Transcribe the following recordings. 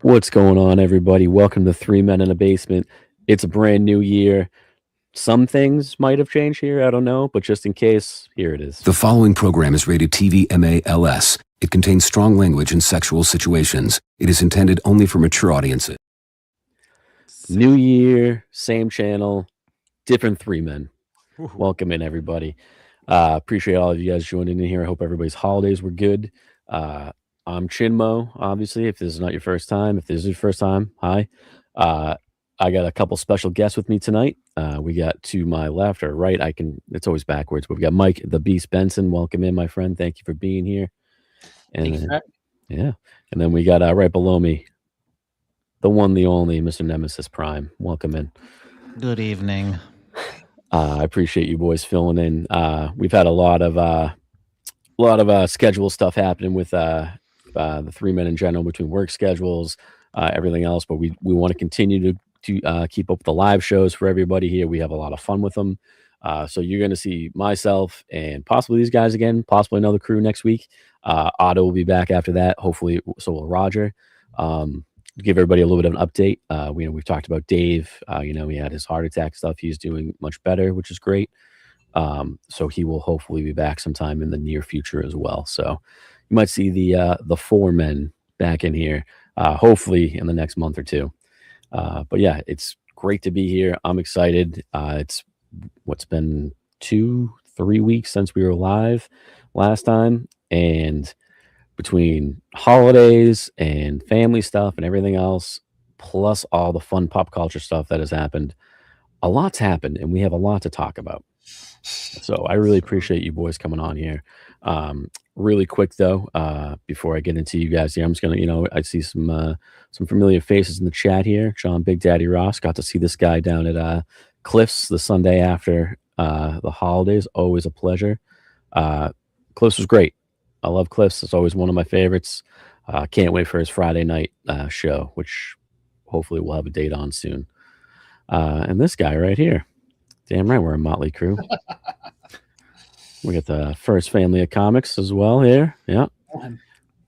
What's going on, everybody? Welcome to Three Men in a Basement. It's a brand new year. Some things might have changed here. I don't know, but just in case, here it is. The following program is rated TV-MALS. It contains strong language and sexual situations. It is intended only for mature audiences. New year, same channel, different three men. Welcome in, everybody. Appreciate all of you guys joining in here. I hope everybody's holidays were good. I'm Chinmo, obviously, if this is not your first time. If this is your first time, hi. I got a couple special guests with me tonight. We got to my left or right. It's always backwards, but we got Mike the Beast Benson. Welcome in, my friend. Thank you for being here. And yeah. And then we got right below me, the one, the only, Mr. Nemesis Prime. Welcome in. Good evening. I appreciate you boys filling in. We've had a lot of schedule stuff happening with the three men in general, between work schedules, everything else. But we want to continue to keep up with the live shows for everybody here. We have a lot of fun with them. So you're going to see myself and possibly these guys again, possibly another crew next week. Otto will be back after that. Hopefully, so will Roger. Give everybody a little bit of an update. We've talked about Dave. He had his heart attack stuff. He's doing much better, which is great. So he will hopefully be back sometime in the near future as well. So you might see the four men back in here, hopefully in the next month or two. But yeah, it's great to be here. I'm excited. It's what's been 2-3 weeks since we were live last time, and between holidays and family stuff and everything else, plus all the fun pop culture stuff that has happened, a lot's happened, and we have a lot to talk about. So I really appreciate you boys coming on here. Really quick though, before I get into you guys here, I'm just gonna, I see some familiar faces in the chat here. John Big Daddy Ross, got to see this guy down at Cliffs the Sunday after the holidays. Always a pleasure. Cliffs was great. I love Cliffs. It's always one of my favorites. Can't wait for his Friday night show, which hopefully we'll have a date on soon. And this guy right here. Damn right, we're a motley crew. We got the first family of comics as well here. Yeah.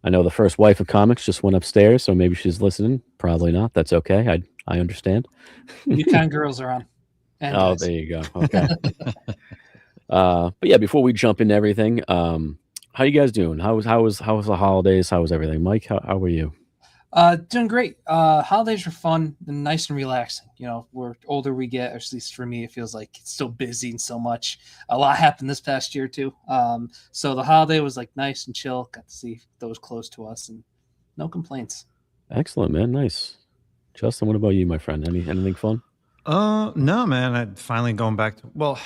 I know the first wife of comics just went upstairs, so maybe she's listening. Probably not. That's okay. I understand. You kind girls are on. Oh, there you go. Okay. But yeah, before we jump into everything, how you guys doing? How was the holidays? How was everything? Mike, how were you? Doing great. Holidays were fun and nice and relaxing. We're older we get, or at least for me, it feels like it's still busy and so much. A lot happened this past year too. So the holiday was like nice and chill. Got to see those close to us and no complaints. Excellent, man. Nice. Justin, what about you, my friend? Anything fun? No, man. I finally going back to,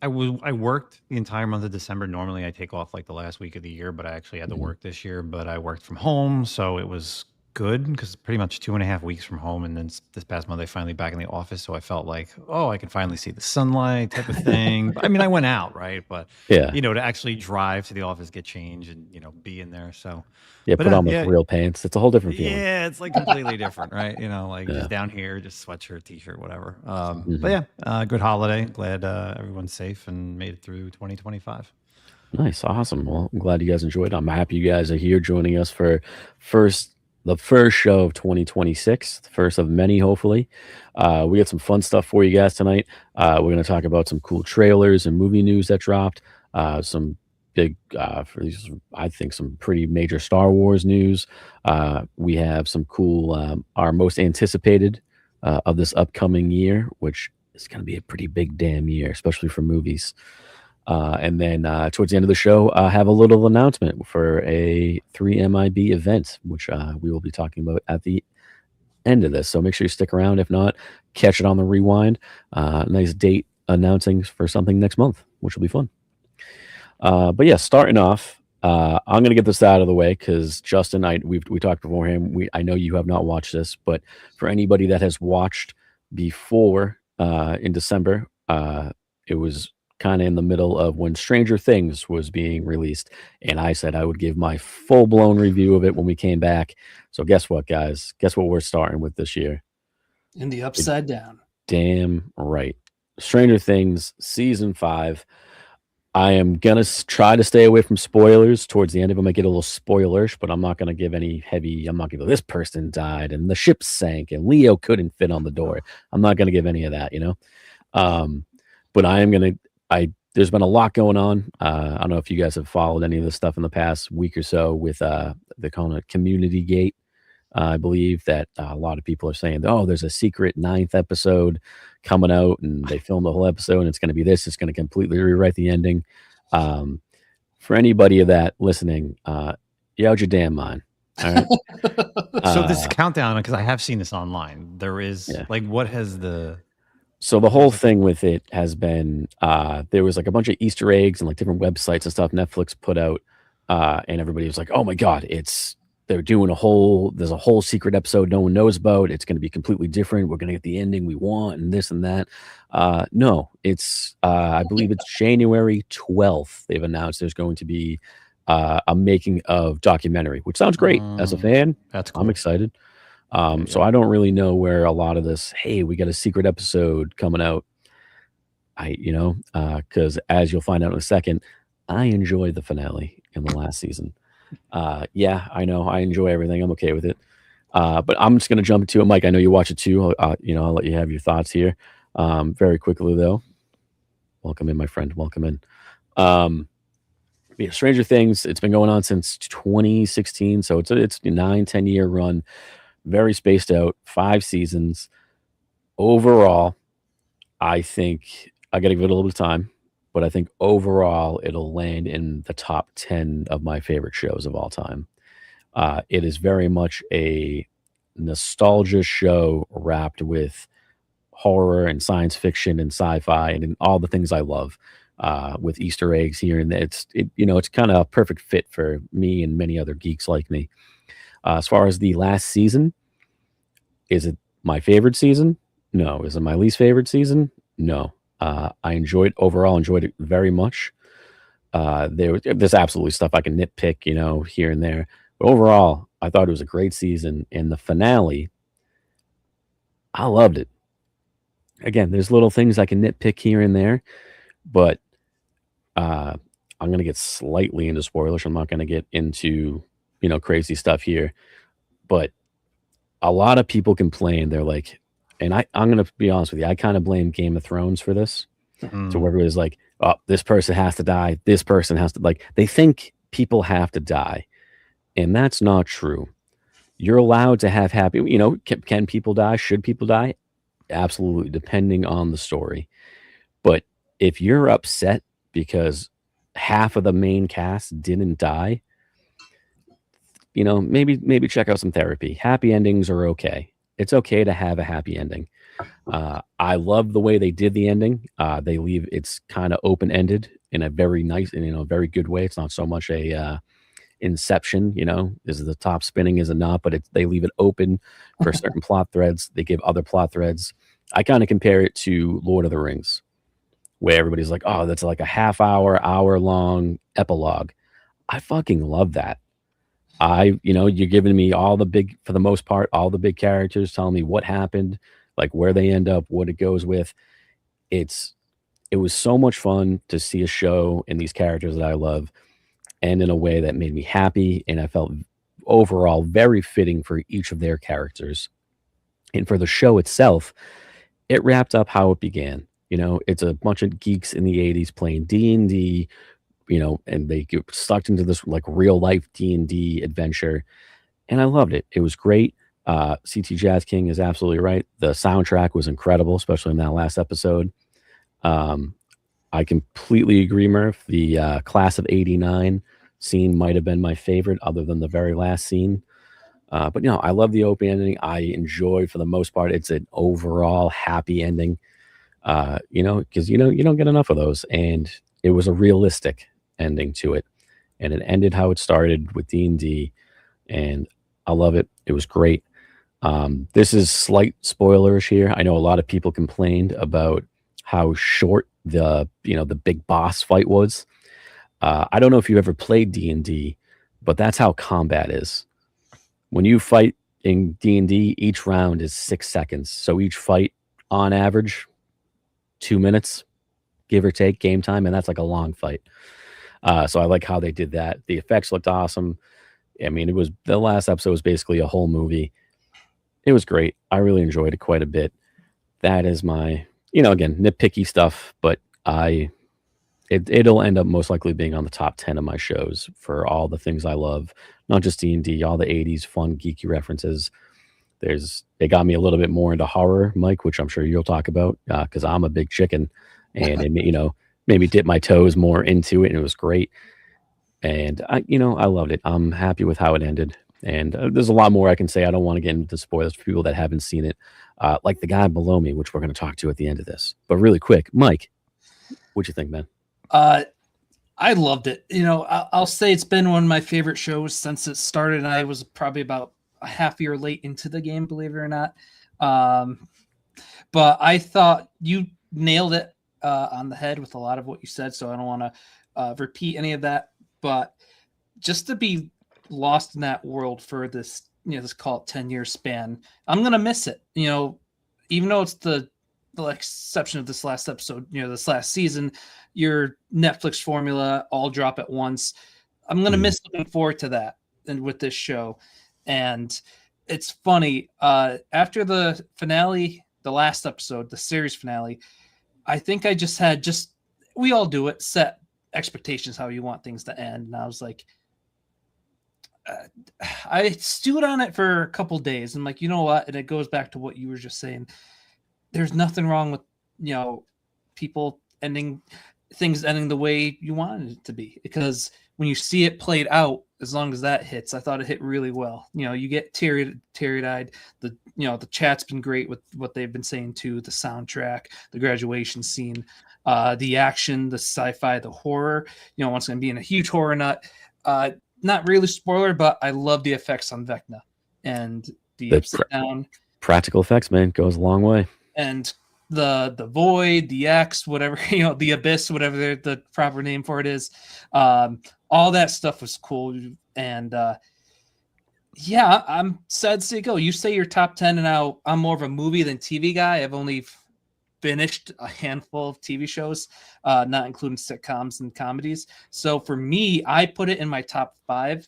I worked the entire month of December. Normally I take off like the last week of the year, but I actually had to work this year, but I worked from home. So it was good because pretty much 2.5 weeks from home. And then this past month, I finally back in the office. So I felt like, I can finally see the sunlight type of thing. I mean, I went out, right? But yeah, to actually drive to the office, get changed and, be in there. So yeah, put on the real pants. It's a whole different feeling. Yeah, it's like completely different, right? Just down here, just sweatshirt, t-shirt, whatever. But yeah, good holiday. Glad everyone's safe and made it through 2025. Nice, awesome. Well, I'm glad you guys enjoyed. I'm happy you guys are here joining us for the first show of 2026, the first of many, hopefully. We got some fun stuff for you guys tonight. We're going to talk about some cool trailers and movie news that dropped. Some big, I think some pretty major Star Wars news. We have some cool, our most anticipated of this upcoming year, which is going to be a pretty big damn year, especially for movies. And then towards the end of the show, I have a little announcement for a 3MIB event, which we will be talking about at the end of this. So make sure you stick around. If not, catch it on the rewind. Nice date announcing for something next month, which will be fun. But yeah, starting off, I'm going to get this out of the way because Justin, we talked beforehand. I know you have not watched this, but for anybody that has watched before in December, it was kind of in the middle of when Stranger Things was being released, and I said I would give my full-blown review of it when we came back. So guess what, guys? Guess what we're starting with this year? In the Upside Down. Damn right. Stranger Things Season 5. I am gonna try to stay away from spoilers. Towards the end of them, I get a little spoilerish, but I'm not gonna give any heavy. I'm not gonna go, this person died and the ship sank and Leo couldn't fit on the door. I'm not gonna give any of that, you know. But I am gonna. There's been a lot going on. I don't know if you guys have followed any of this stuff in the past week or so with the kind of Community Gate. I believe that a lot of people are saying, "Oh, there's a secret ninth episode coming out, and they filmed the whole episode, and it's going to be this. It's going to completely rewrite the ending." For anybody of that listening, you out your damn mind. All right. So this countdown, because I have seen this online. There is Yeah. like, what has the So the whole thing with it has been there was like a bunch of Easter eggs and like different websites and stuff Netflix put out, and everybody was like, "Oh my god, they're doing there's a whole secret episode no one knows about. It's going to be completely different. We're going to get the ending we want and this and that." No, it's I believe it's January 12th. They've announced there's going to be a making of documentary, which sounds great. As a fan, That's I'm cool. excited. So I don't really know where a lot of this, hey, we got a secret episode coming out. Because as you'll find out in a second, I enjoyed the finale in the last season. Yeah, I know. I enjoy everything. I'm okay with it. But I'm just going to jump into it. Mike, I know you watch it too. I'll let you have your thoughts here. Very quickly, though. Welcome in, my friend. Welcome in. Yeah, Stranger Things, it's been going on since 2016. So it's a 9-10 year run. Very spaced out. 5 seasons. Overall, I think I got to give it a little bit of time. But I think overall, it'll land in the top 10 of my favorite shows of all time. It is very much a nostalgia show wrapped with horror and science fiction and sci-fi and all the things I love, with Easter eggs here and there. It's kind of a perfect fit for me and many other geeks like me. As far as the last season, is it my favorite season? No. Is it my least favorite season? No. I enjoyed it very much. There's absolutely stuff I can nitpick, here and there. But overall, I thought it was a great season. And the finale, I loved it. Again, there's little things I can nitpick here and there, but I'm going to get slightly into spoilers. I'm not going to get into, crazy stuff here. But a lot of people complain. They're like, and I'm going to be honest with you, I kind of blame Game of Thrones for this. So where everybody's like, oh, this person has to die. This person has to, like, they think people have to die. And that's not true. You're allowed to have happy, can people die? Should people die? Absolutely, depending on the story. But if you're upset because half of the main cast didn't die, maybe check out some therapy. Happy endings are okay. It's okay to have a happy ending. I love the way they did the ending. They leave it's kind of open ended in a very nice and very good way. It's not so much a Inception. Is the top spinning, is it not? But they leave it open for certain plot threads. They give other plot threads. I kind of compare it to Lord of the Rings, where everybody's like, "Oh, that's like a hour long epilogue." I fucking love that. You're giving me for the most part, all the big characters, telling me what happened, like where they end up, what it goes with. It was so much fun to see a show and these characters that I love end in a way that made me happy. And I felt overall very fitting for each of their characters. And for the show itself, it wrapped up how it began. It's a bunch of geeks in the 80s playing D&D, and they get sucked into this like real life D&D adventure. And I loved it. It was great. CT Jazz King is absolutely right. The soundtrack was incredible, especially in that last episode. I completely agree, Murph. The class of '89 scene might have been my favorite, other than the very last scene. But I love the open ending. I enjoyed, for the most part, it's an overall happy ending. Because you don't get enough of those, and it was a realistic ending to it, and it ended how it started with D&D, and I love it. It was great. This is slight spoilers here. I know a lot of people complained about how short the big boss fight was. I don't know if you ever played D&D, but that's how combat is. When you fight in D&D, each round is 6 seconds. So each fight, on average, 2 minutes. give or take game time, and that's like a long fight. So I like how they did that. The effects looked awesome. I mean, the last episode was basically a whole movie. It was great. I really enjoyed it quite a bit. That is my, again, nitpicky stuff, but it'll end up most likely being on the top 10 of my shows for all the things I love, not just D&D, all the 80s fun geeky references. It got me a little bit more into horror, Mike, which I'm sure you'll talk about, because I'm a big chicken, and it made me dip my toes more into it, and it was great. And I loved it. I'm happy with how it ended. And there's a lot more I can say. I don't want to get into spoilers for people that haven't seen it, like the guy below me, which we're going to talk to at the end of this. But really quick, Mike, what'd you think, man? I loved it. I'll say it's been one of my favorite shows since it started. And I was probably about a half year late into the game, believe it or not. But I thought you nailed it on the head with a lot of what you said. So I don't want to repeat any of that. But just to be lost in that world for this, let's call it 10-year span, I'm going to miss it. Even though it's the exception of this last episode, this last season, your Netflix formula all drop at once. I'm going to miss looking forward to that and with this show. And it's funny, after the finale, the last episode, the series finale, I think I just had we all do it, set expectations, how you want things to end. And I was like, I stewed on it for a couple days. I'm like, you know what? And it goes back to what you were just saying. There's nothing wrong with, people things ending the way you wanted it to be, because when you see it played out, as long as that hits, I thought it hit really well. You get teary-eyed. The chat's been great with what they've been saying too. The soundtrack, the graduation scene, the action, the sci-fi, the horror. Once again, being a huge horror nut, not really spoiler, but I love the effects on Vecna and the upside down practical effects, man, goes a long way. And the void, the X, whatever, the abyss, whatever the proper name for it is. All that stuff was cool. And yeah, I'm sad to see it go. You say you're top 10, and now I'm more of a movie than TV guy. I've only finished a handful of TV shows, not including sitcoms and comedies. So for me, I put it in my top 5.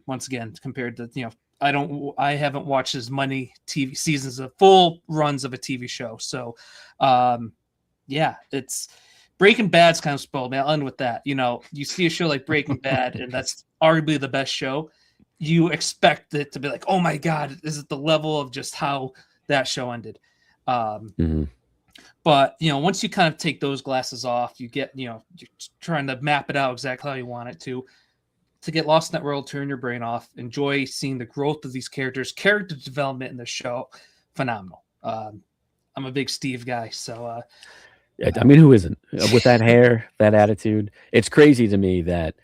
Once again, compared to, I haven't watched as many TV seasons of full runs of a TV show. So, yeah, it's Breaking Bad's kind of spoiled me. I'll end with that. You see a show like Breaking Bad, and that's arguably the best show. You expect it to be like, oh my God, is it the level of just how that show ended? But, once you kind of take those glasses off, you get, you're trying to map it out exactly how you want it to get lost in that world, turn your brain off, enjoy seeing the growth of these characters, character development in the show. Phenomenal. I'm a big Steve guy. So, I mean, who isn't with that hair, that attitude? It's crazy to me that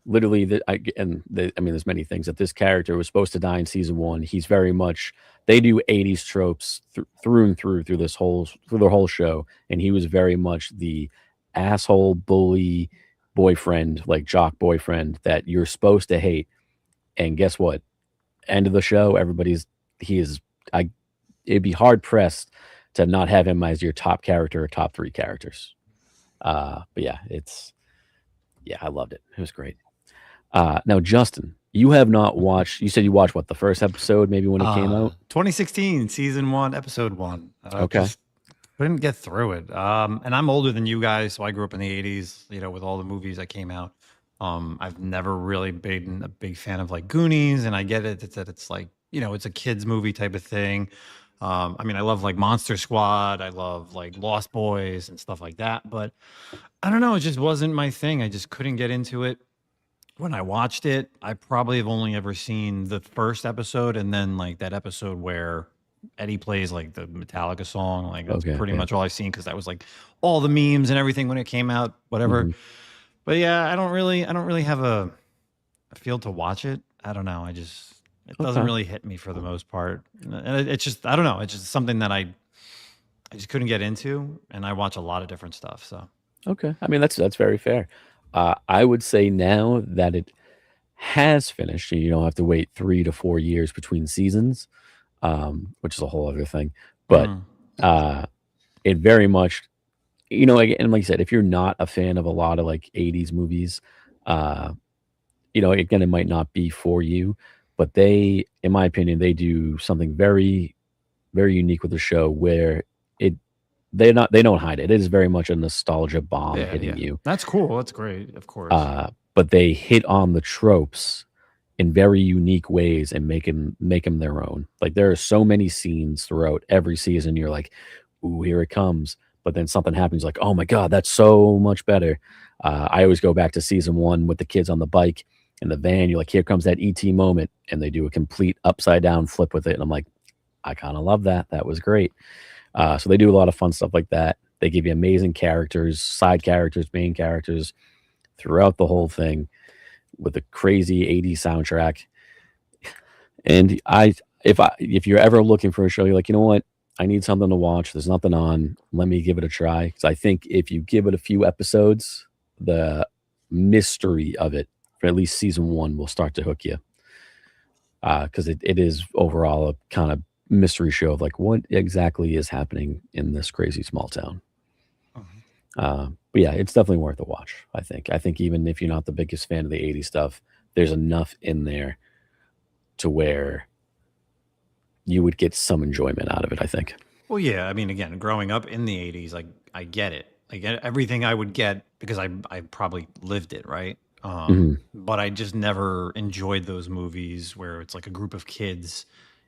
literally there's many things that this character was supposed to die in season 1. He's very much, they do 80s tropes through and through the whole show. And he was very much the asshole bully boyfriend, like jock boyfriend that you're supposed to hate. And guess what? End of the show, it'd be hard pressed to not have him as your top character or top 3 characters. But yeah, I loved it. It was great. Now, Justin, you have not watched, you said you watched the first episode, maybe when it came out? 2016, season 1, episode 1. Okay. Couldn't get through it. And I'm older than you guys, so I grew up in the 80s, with all the movies that came out. I've never really been a big fan of like Goonies, and I get it that it's like, it's a kids movie type of thing. I mean, I love like Monster Squad. I love like Lost Boys and stuff like that. But I don't know. It just wasn't my thing. I just couldn't get into it. When I watched it, I probably have only ever seen the first episode, and then like that episode where Eddie plays like the Metallica song. Like that's pretty much all I've seen, because that was like all the memes and everything when it came out, whatever. But yeah, I don't really have a feel to watch it. I don't know. It doesn't really hit me for the most part. And it's just, I don't know. It's just something that I just couldn't get into, and I watch a lot of different stuff. So, okay. I mean, that's very fair. I would say now that it has finished, and you don't have to wait 3 to 4 years between seasons, which is a whole other thing. But it very much, and like you said, if you're not a fan of a lot of like 80s movies, uh, again, it might not be for you, but in my opinion, they do something very, very unique with the show where it they don't hide it. It is very much a nostalgia bomb Yeah, hitting yeah. you. That's cool. That's great. Of course. But they hit on the tropes in very unique ways and make them their own. Like there are so many scenes throughout every season. You're like, "Ooh, here it comes!" But then something happens. Like, "Oh my god, that's so much better." I always go back to season one with the kids on the bike in the van. You're like, "Here comes that ET moment," and they do a complete upside down flip with it, and I'm like, "I kind of love that. That was great." So they do a lot of fun stuff like that. They give you amazing characters, side characters, main characters throughout the whole thing with a crazy 80s soundtrack. And if you're ever looking for a show, you're like, you know what? I need something to watch. There's nothing on. Let me give it a try. Because I think if you give it a few episodes, the mystery of it, for at least season one, will start to hook you. Because it is overall a kind of mystery show of like what exactly is happening in this crazy small town. But yeah, it's definitely worth a watch. I think even if you're not the biggest fan of the 80s stuff, there's enough in there to where you would get some enjoyment out of it, I think. Well, yeah. I mean, again, growing up in the 80s, like I get it. I get everything I would get because I probably lived it, right? But I just never enjoyed those movies where it's like a group of kids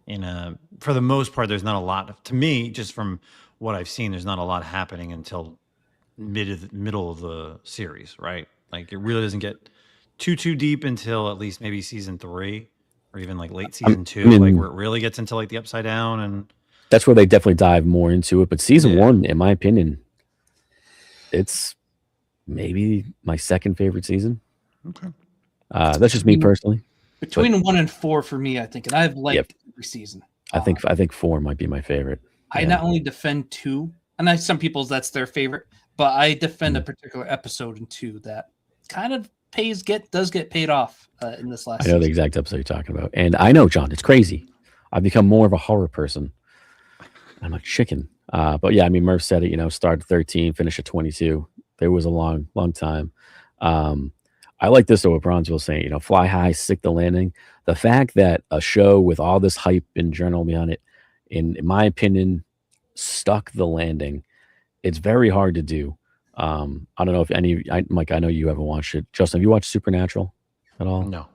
for the most part, there's not a lot to me, just from what I've seen, there's not a lot happening until middle of the series, right? Like it really doesn't get too deep until at least maybe season 3 or even like late season 2, like where it really gets into like the upside down, and that's where they definitely dive more into it. But season one, in my opinion, it's maybe my second favorite season. Okay. That's just me personally. Between 1 and 4 for me, I think, and I've liked every season. I think 4 might be my favorite. I not only defend 2, and some people's that's their favorite, but I defend a particular episode in 2 that kind of does get paid off in this last. I know the exact episode you're talking about, and I know, John, it's crazy. I've become more of a horror person. I'm like chicken. But yeah, I mean, Murph said it. Start at 13, finish at 22. There was a long time. I like this though, what Bronzeville's saying, fly high, stick the landing. The fact that a show with all this hype in general behind it, in my opinion, stuck the landing. It's very hard to do. I don't know if Mike, I know you haven't watched it. Justin, have you watched Supernatural at all? No.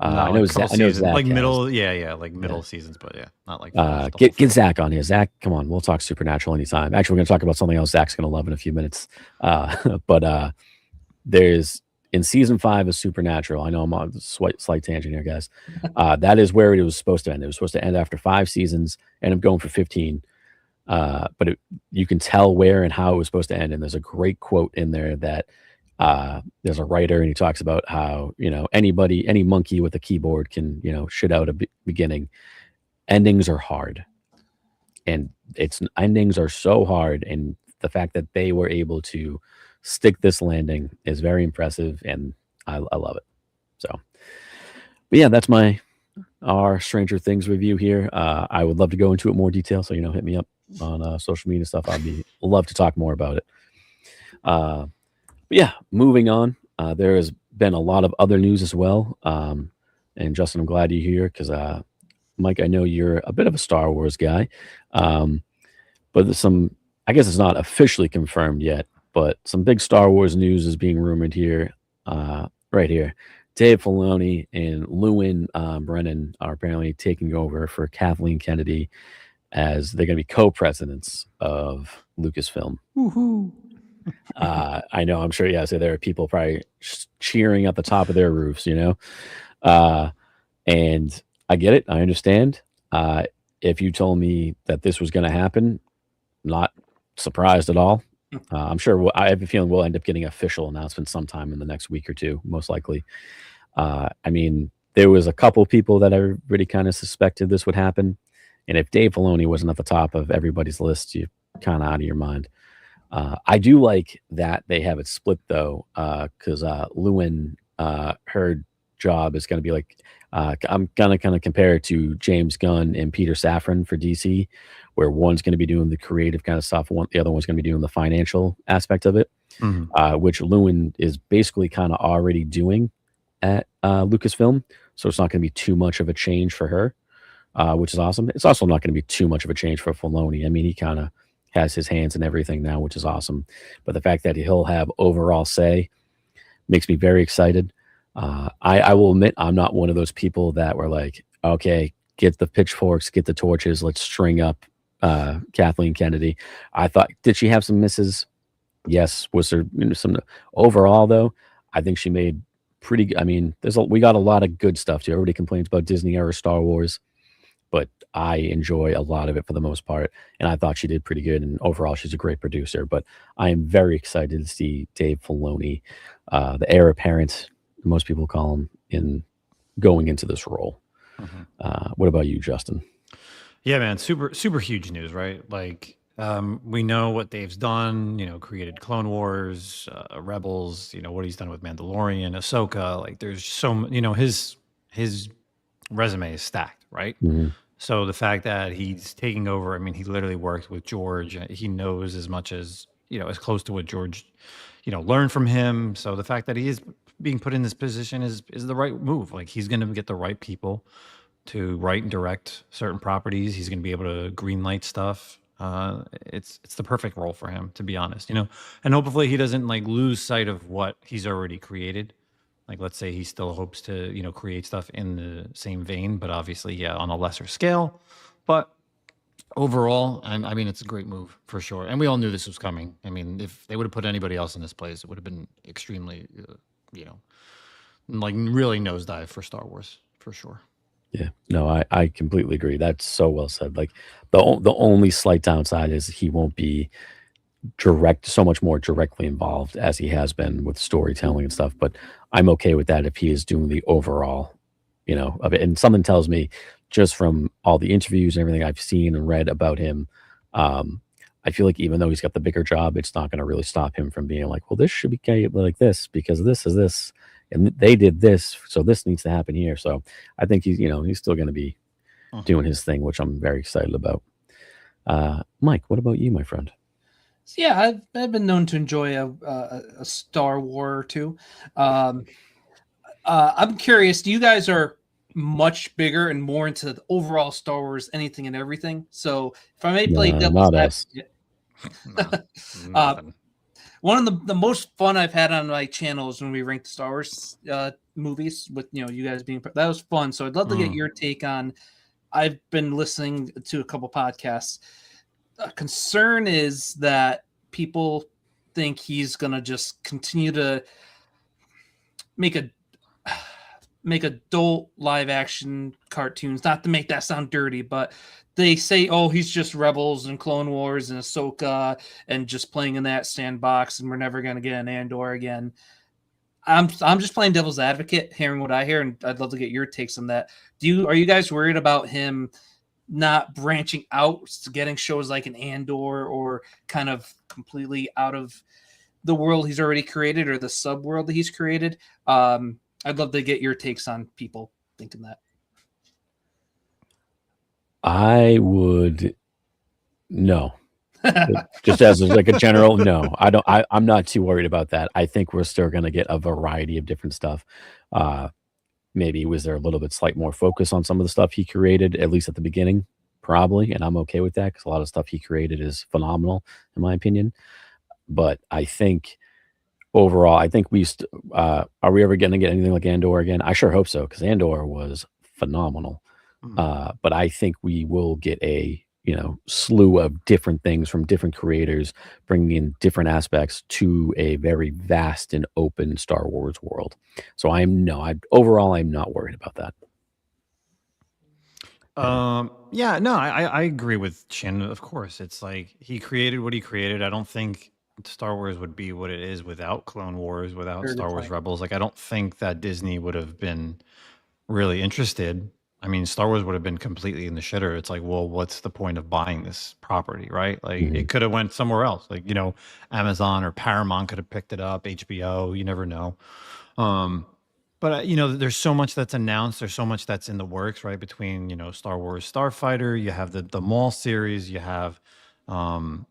I know Zach like middle, has. like middle seasons, but yeah, not like get Zach on here. Zach, come on, we'll talk Supernatural anytime. Actually, we're going to talk about something else Zach's going to love in a few minutes. But there's in season 5 of Supernatural. I know I'm on a slight tangent here, guys. That is where it was supposed to end. It was supposed to end after 5 seasons, and I'm going for 15. But you can tell where and how it was supposed to end. And there's a great quote in there that there's a writer, and he talks about how, any monkey with a keyboard can, shit out a beginning. Endings are hard, and endings are so hard. And the fact that they were able to stick this landing is very impressive, and I love it. So, but yeah, that's our Stranger Things review here. I would love to go into it more detail. So, hit me up on social media stuff. Love to talk more about it. But yeah, moving on. There has been a lot of other news as well. And Justin, I'm glad you're here because, Mike, I know you're a bit of a Star Wars guy. But there's I guess it's not officially confirmed yet, but some big Star Wars news is being rumored here, right here. Dave Filoni and Lewin Brennan are apparently taking over for Kathleen Kennedy as they're going to be co-presidents of Lucasfilm. Woohoo! I know, I'm sure, so there are people probably cheering at the top of their roofs, and I get it. I understand. If you told me that this was going to happen, not surprised at all. I'm sure I have a feeling we'll end up getting an official announcement sometime in the next week or two, most likely. I mean, there was a couple people that everybody kind of suspected this would happen. And if Dave Filoni wasn't at the top of everybody's list, you're kind of out of your mind. I do like that they have it split, though, because Lewin heard job is going to be like, I'm gonna kind of compare it to James Gunn and Peter Safran for DC, where one's going to be doing the creative kind of stuff, the other one's going to be doing the financial aspect of it, which Lewin is basically kind of already doing at Lucasfilm. So it's not going to be too much of a change for her, which is awesome. It's also not going to be too much of a change for Filoni. I mean, he kind of has his hands in everything now, which is awesome. But the fact that he'll have overall say makes me very excited. I will admit I'm not one of those people that were like, okay, get the pitchforks, get the torches, let's string up Kathleen Kennedy. I thought, did she have some misses? Yes. Was there some overall though? I think she made pretty. I mean, we got a lot of good stuff too. Everybody complains about Disney era Star Wars, but I enjoy a lot of it for the most part. And I thought she did pretty good. And overall, she's a great producer. But I am very excited to see Dave Filoni, the heir apparent, most people call him, in going into this role. What about you, Justin? Yeah, man, super huge news, right? Like, we know what Dave's done. Created Clone Wars, Rebels. What he's done with Mandalorian, Ahsoka. Like, there's his resume is stacked, right? So the fact that he's taking over, I mean, he literally worked with George. He knows as much as as close to what George, learned from him. So the fact that he is being put in this position is the right move. Like, he's going to get the right people to write and direct certain properties. He's going to be able to greenlight stuff. It's the perfect role for him, to be honest. And hopefully he doesn't like lose sight of what he's already created. Like, let's say he still hopes to create stuff in the same vein, but obviously on a lesser scale. But overall, I mean, it's a great move for sure. And we all knew this was coming. I mean, if they would have put anybody else in this place, it would have been extremely, like really nosedive for Star Wars for sure. Yeah, no, I completely agree. That's so well said. Like, the only slight downside is he won't be so much more directly involved as he has been with storytelling and stuff. But I'm okay with that if he is doing the overall, of it. And something tells me, just from all the interviews and everything I've seen and read about him, I feel like even though he's got the bigger job, it's not going to really stop him from being like, well, this should be like this because this is this, and they did this, so this needs to happen here. So I think he's still going to be doing his thing, which I'm very excited about. Mike, what about you, my friend? So yeah, I've been known to enjoy a Star War or two. I'm curious. You guys are much bigger and more into the overall Star Wars, anything and everything. So if I may play devil's advocate, one of the most fun I've had on my channel is when we ranked the Star Wars movies with you guys being that was fun. So I'd love to get your take on. I've been listening to a couple podcasts. A concern is that people think he's gonna just continue to make adult live action cartoons. Not to make that sound dirty, but they say, oh, he's just Rebels and Clone Wars and Ahsoka and just playing in that sandbox, and we're never gonna get an Andor again. I'm just playing devil's advocate, hearing what I hear, and I'd love to get your takes on that. Are you guys worried about him not branching out to getting shows like an Andor or kind of completely out of the world he's already created or the sub world that he's created? I'd love to get your takes on people thinking that. I would no. Just as like a general, no. I'm not too worried about that. I think we're still going to get a variety of different stuff. Maybe was there a little bit slight more focus on some of the stuff he created, at least at the beginning, probably, and I'm okay with that because a lot of stuff he created is phenomenal, in my opinion. But I think overall, are we ever going to get anything like Andor again? I sure hope so, because Andor was phenomenal. But I think we will get a slew of different things from different creators, bringing in different aspects to a very vast and open Star Wars world. So overall, I'm not worried about that. I agree with Chin. Of course, it's like he created what he created. I don't think Star Wars would be what it is without Clone Wars, without Star Wars Rebels. Like, I don't think that Disney would have been really interested. I mean, Star Wars would have been completely in the shitter. It's like, well, what's the point of buying this property, right? Like, it could have went somewhere else. Like, Amazon or Paramount could have picked it up, HBO, you never know. But you know, there's so much that's announced. There's so much that's in the works, right? Between Star Wars Starfighter, you have the Maul series, you have, um,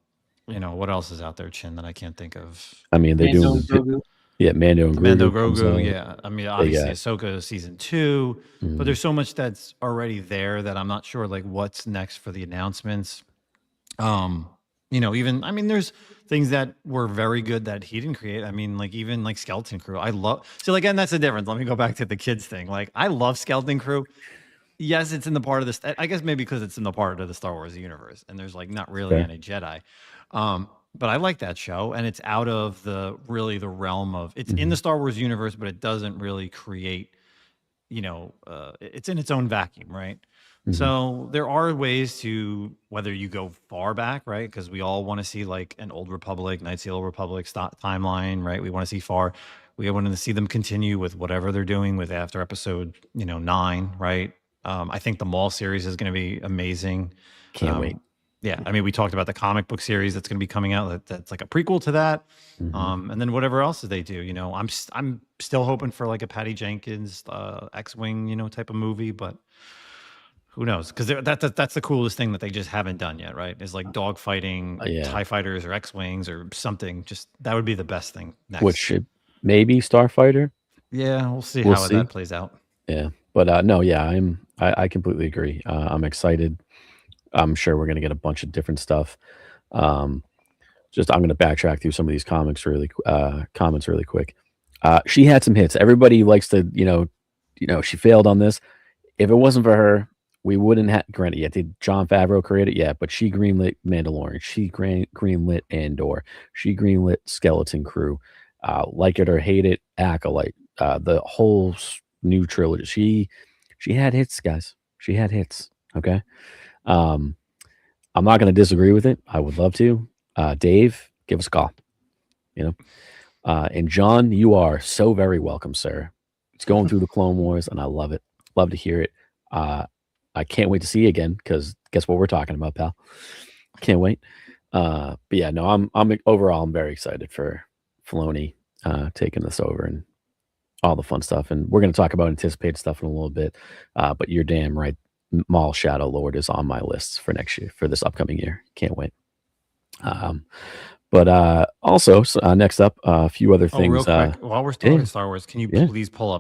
what else is out there, Chin, that I can't think of. I mean, they're Mando doing and Grogu. yeah, Mando and The Mando Grogu comes Grogu, out. yeah. I mean, They obviously got Ahsoka season 2, but mhm. there's so much that's already there that I'm not sure like what's next for the announcements. Um, even I mean, there's things that were very good that he didn't create. I mean, like even like Skeleton Crew. I love so like, again, that's the difference. Let me go back to the kids thing. Like, I love Skeleton Crew. Yes, it's in the part of this. I guess maybe because it's in the part of the Star Wars universe, and there's like not really Fair. any Jedi. But I like that show, and it's out of the realm of it's in Mhm. the Star Wars universe, but it doesn't really create it's in its own vacuum, right? Mhm. So there are ways to whether you go far back, right? Because we all want to see like an old Republic, Knights of the Old Republic timeline, right? We want to see far. We want to see them continue with whatever they're doing with after episode, 9, right? I think the Maul series is going to be amazing. Can't wait. Yeah, I mean, we talked about the comic book series that's going to be coming out. That's like a prequel to that. Mhm. And then whatever else they do, I'm still hoping for like a Patty Jenkins X-wing, type of movie, but who knows? Because that's the coolest thing that they just haven't done yet, right? Is like dog fighting Yeah. TIE fighters or X-wings or something. Just that would be the best thing Which next. should maybe Starfighter. Yeah, we'll see We'll how see. that plays out. Yeah. But no, yeah, I completely agree. I'm excited. I'm sure we're gonna get a bunch of different stuff. Um, just I'm gonna backtrack through some of these comments really quick. She had some hits. Everybody likes to, she failed on this. If it wasn't for her, we wouldn't have. Granted, yeah, did John Favreau create it? Yeah, but she greenlit Mandalorian. She greenlit Andor. She greenlit Skeleton Crew. Like it or hate it, Acolyte. The whole new trilogy. She had hits, guys. She had hits. Okay. Um, I'm not going to disagree with it. I would love to. Dave, give us a call. You know. And John, you are so very welcome, sir. It's going through the Clone Wars, and I love it. Love to hear it. I can't wait to see you again because guess what we're talking about, pal? Can't wait. But yeah, no, I'm overall I'm very excited for Filoni taking this over and all the fun stuff. And we're going to talk about anticipated stuff in a little bit. But you're damn right. Maul Shadow Lord is on my list for next year, for this upcoming year. Can't wait. But also, next up, a few other Oh, real things. quick, while we're Yeah, talking Star Wars, can you yeah, please pull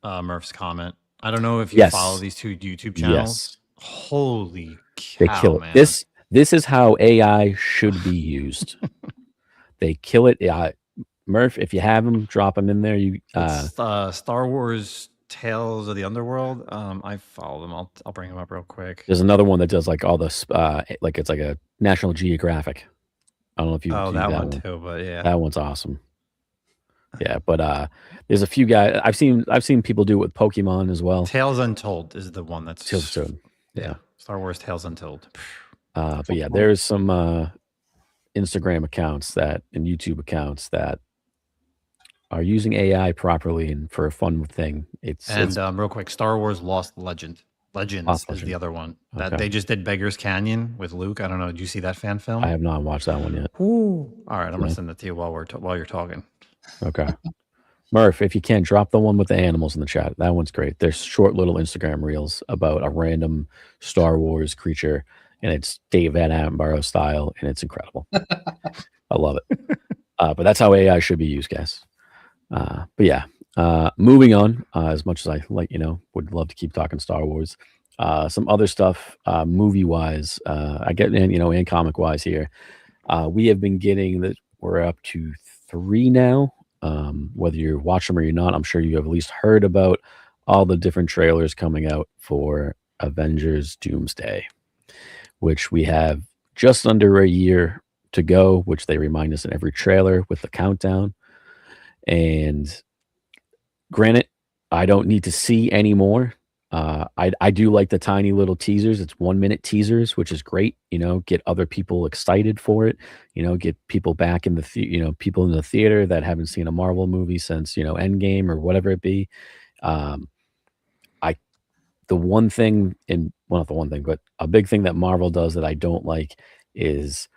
up Murph's comment? I don't know if you follow yes, these two YouTube channels. yes. Holy They cow, kill it. man! This is how AI should be used. They kill it. Murph, if you have them, drop them in there. It's Star Wars Tales of the Underworld. I follow them. I'll bring them up real quick. There's another one that does like all this, like it's like a National Geographic. I don't know if you Oh, do that that one one. too, but yeah. That one's awesome. Yeah, but there's a few guys I've seen people do it with Pokemon as well. Tales Untold is the one that's Tales of Stone. Yeah. Star Wars Tales Untold. But yeah, there's some Instagram accounts and YouTube accounts that are using AI properly and for a fun thing. It's real quick, Star Wars Legends Lost is the Legend. other one that Okay. they just did Beggar's Canyon with Luke. I don't know. Did you see that fan film? I have not watched that one yet. Ooh. All right, I'm No. gonna send it to you while you're talking. Okay. Murph, if you can, drop the one with the animals in the chat. That one's great. There's short little Instagram reels about a random Star Wars creature, and it's Dave Van Attenborough style, and it's incredible. I love it. But that's how AI should be used, guys. But yeah, moving on. As much as I would love to keep talking Star Wars. Some other stuff, movie wise. I get and comic wise here. We have been getting that. We're up to 3 now. Whether you watch them or you're not, I'm sure you have at least heard about all the different trailers coming out for Avengers Doomsday, which we have just under a year to go, which they remind us in every trailer with the countdown. And granted, I don't need to see any more. I do like the tiny little teasers. It's 1-minute teasers, which is great. Get other people excited for it. Get people back in people in the theater that haven't seen a Marvel movie since Endgame or whatever it be. The one thing, not the one thing, but a big thing that Marvel does that I don't like is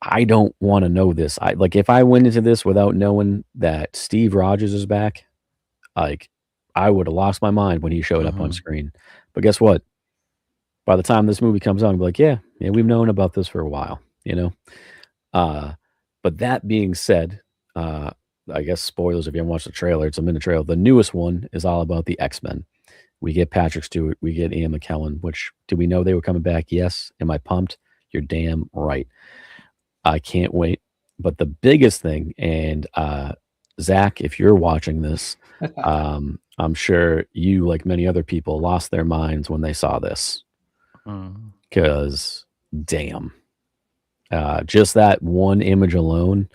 I don't want to know this. If I went into this without knowing that Steve Rogers is back, like I would have lost my mind when he showed up on screen. But guess what? By the time this movie comes out, I'm like, yeah, we've known about this for a while, you know? But that being said, I guess spoilers if you haven't watched the trailer, it's a minute trailer. The newest one is all about the X-Men. We get Patrick Stewart, we get Ian McKellen, which do we know they were coming back? Yes. Am I pumped? You're damn right. I can't wait. But the biggest thing, and Zach, if you're watching this, I'm sure you, like many other people, lost their minds when they saw this. Because, damn. Just that one image alone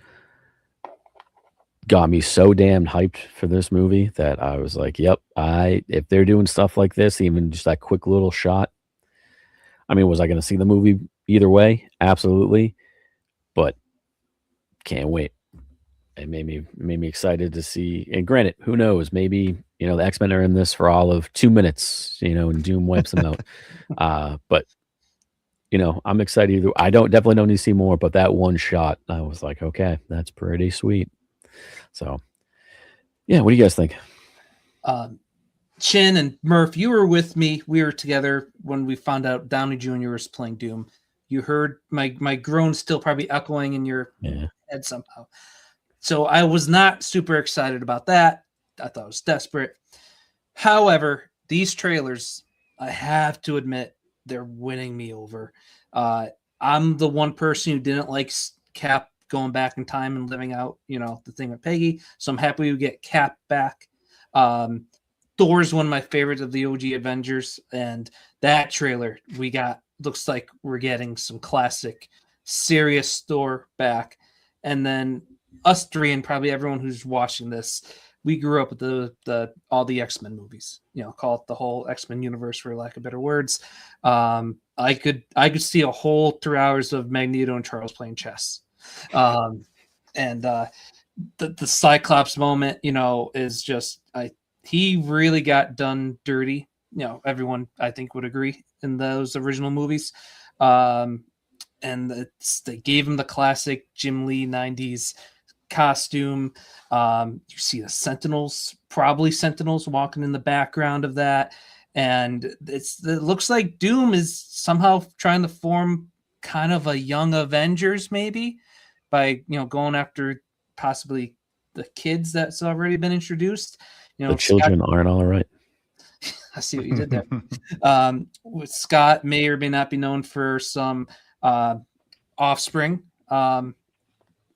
got me so damn hyped for this movie that I was like, yep, if they're doing stuff like this, even just that quick little shot. I mean, was I going to see the movie either way? Absolutely. But can't wait. It made me excited to see. And granted, who knows? Maybe, the X-Men are in this for all of 2 minutes, and Doom wipes them out. But I'm excited. I definitely don't need to see more, but that one shot, I was like, okay, that's pretty sweet. So, yeah, what do you guys think? Chin and Murph, you were with me. We were together when we found out Downey Jr. was playing Doom. You heard my groan still probably echoing in your head somehow. So I was not super excited about that. I thought it was desperate. However, these trailers, I have to admit, they're winning me over. I'm the one person who didn't like Cap going back in time and living out, the thing with Peggy. So I'm happy we get Cap back. Thor's one of my favorites of the OG Avengers, and that trailer looks like we're getting some classic, serious Thor back. And then us three, and probably everyone who's watching this, we grew up with all the X-Men movies. Call it the whole X-Men universe, for lack of better words. I could see a whole 3 hours of Magneto and Charles playing chess. And the Cyclops moment, is just he really got done dirty. Everyone I think would agree in those original movies. And they gave him the classic Jim Lee 90s costume. You see the Sentinels walking in the background of that. And it looks like Doom is somehow trying to form kind of a young Avengers, maybe, by going after possibly the kids that's already been introduced. The children aren't all right. I see what you did there. Scott may or may not be known for some offspring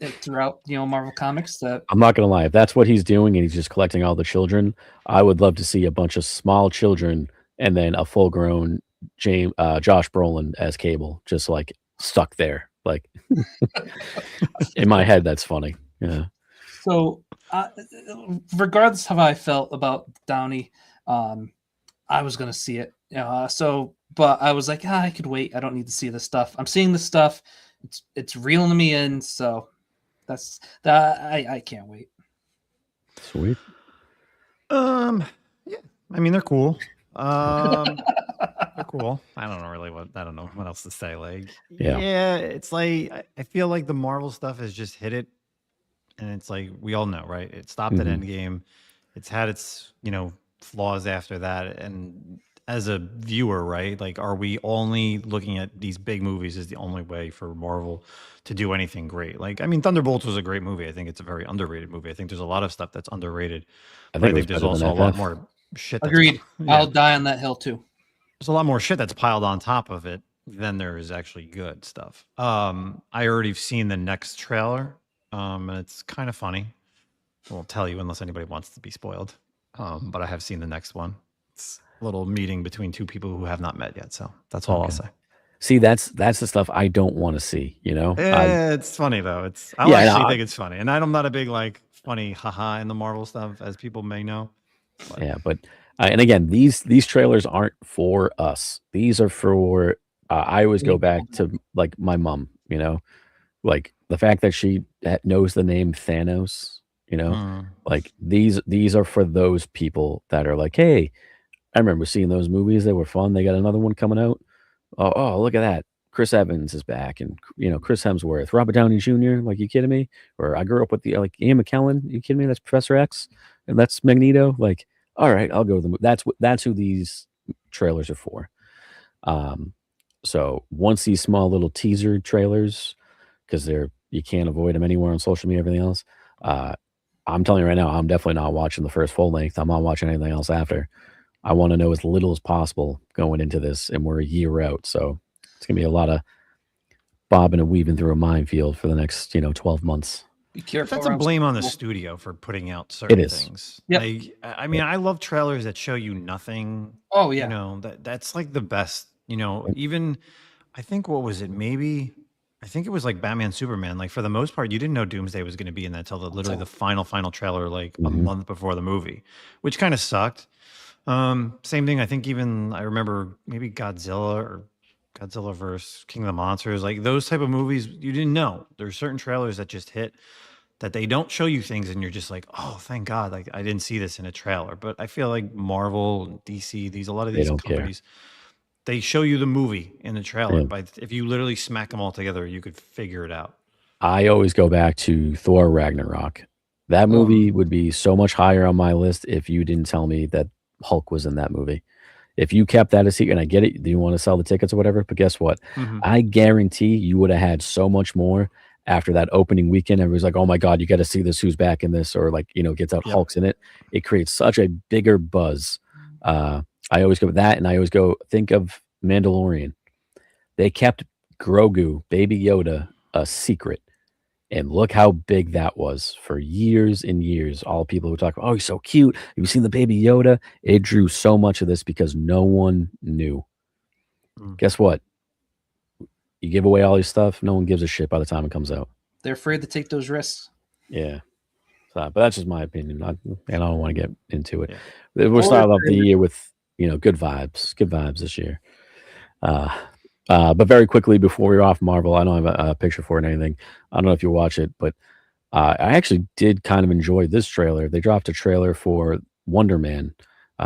throughout Marvel Comics. That I'm not gonna lie, if that's what he's doing and he's just collecting all the children, I would love to see a bunch of small children and then a full-grown Josh Brolin as Cable, just like stuck there. Like in my head, that's funny. Yeah. So, regardless of how I felt about Downey, I was gonna see it. But I was like, I could wait. I don't need to see this stuff. I'm seeing this stuff. It's reeling me in. So that's that. I can't wait. Sweet. Yeah. I mean, they're cool. They're cool. I don't know what else to say. Like, yeah, it's like I feel like the Marvel stuff has just hit it, and it's like we all know, right? It stopped at Endgame. It's had its flaws after that, and as a viewer, right? Like, are we only looking at these big movies as the only way for Marvel to do anything great? Like, I mean, Thunderbolts was a great movie. I think it's a very underrated movie. I think there's a lot of stuff that's underrated. I think there's also a lot more shit. Agreed. I'll die on that hill too. There's a lot more shit that's piled on top of it than there is actually good stuff. I already seen the next trailer, and it's kind of funny. I won't tell you unless anybody wants to be spoiled. But I have seen the next one. It's a little meeting between two people who have not met yet. So that's all I'll say. See, that's the stuff I don't want to see. It's funny though. I actually think it's funny, and I'm not a big funny haha in the Marvel stuff, as people may know. But. Yeah, but and again, these trailers aren't for us. These are for. I always go back to like my mom. Like the fact that she knows the name Thanos. Like these are for those people that are like, hey, I remember seeing those movies. They were fun. They got another one coming out. Oh, look at that. Chris Evans is back, and Chris Hemsworth, Robert Downey Jr. Like, you kidding me? Or I grew up with Ian McKellen. You kidding me? That's Professor X, and that's Magneto. Like, all right, I'll go with that's who these trailers are for. So once these small little teaser trailers, because you can't avoid them anywhere on social media, everything else. I'm telling you right now, I'm definitely not watching the first full length. I'm not watching anything else after. I want to know as little as possible going into this, and we're a year out, so it's gonna be a lot of bobbing and weaving through a minefield for the next 12 months. Be But careful. that's a around blame on the people. studio for putting out It certain is. things. Yep. Like, I mean, I love trailers that show you nothing. Oh yeah. That's like the best. Yep. Even I think what was it? Maybe I think it was like Batman Superman. Like for the most part, you didn't know Doomsday was going to be in that till literally the final trailer, like a Mhm. month before the movie, which kind of sucked. Same thing. I think even I remember maybe Godzilla versus King of the Monsters, like those type of movies. You didn't know there's certain trailers that just hit that they don't show you things, and you're just like, oh, thank God, like I didn't see this in a trailer. But I feel like Marvel, DC, a lot of They these don't care. companies, they show you the movie in the trailer. Yeah. But if you literally smack them all together, you could figure it out. I always go back to Thor Ragnarok. That movie would be so much higher on my list if you didn't tell me that Hulk was in that movie. If you kept that a secret, and I get it, do you want to sell the tickets or whatever? But guess what? Mhm. I guarantee you would have had so much more after that opening weekend. Everybody's like, "Oh my God, you got to see this! Who's back in this?" Or like, gets out Yep. Hulk's in it. It creates such a bigger buzz. I always go with that, and I always go think of Mandalorian. They kept Grogu, Baby Yoda, a secret. And look how big that was for years and years. All people who talk, oh, he's so cute. Have you seen the Baby Yoda? It drew so much of this because no one knew. Mm. Guess what? You give away all your stuff, no one gives a shit by the time it comes out. They're afraid to take those risks. Yeah. So, but that's just my opinion. And I don't want to get into it. Yeah. We're starting off the year with, good vibes this year. But very quickly before we're off Marvel, I don't have a picture for it or anything. I don't know if you watch it, but I actually did kind of enjoy this trailer. They dropped a trailer for Wonder Man,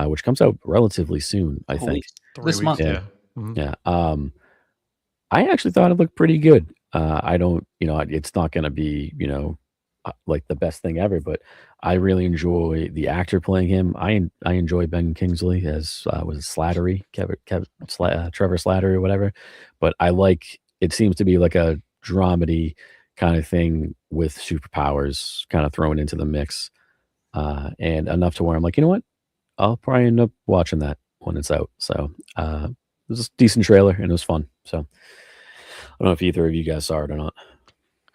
which comes out relatively soon, I think. This month. Yeah. Yeah. I actually thought it looked pretty good. I don't, it's not going to be, like the best thing ever, but I really enjoy the actor playing him. I enjoy Ben Kingsley as was it Slattery, Trevor Slattery or whatever. But it seems to be like a dramedy kind of thing with superpowers kind of thrown into the mix, and enough to where I'm like, you know what, I'll probably end up watching that when it's out. So it was a decent trailer and it was fun. So I don't know if either of you guys saw it or not.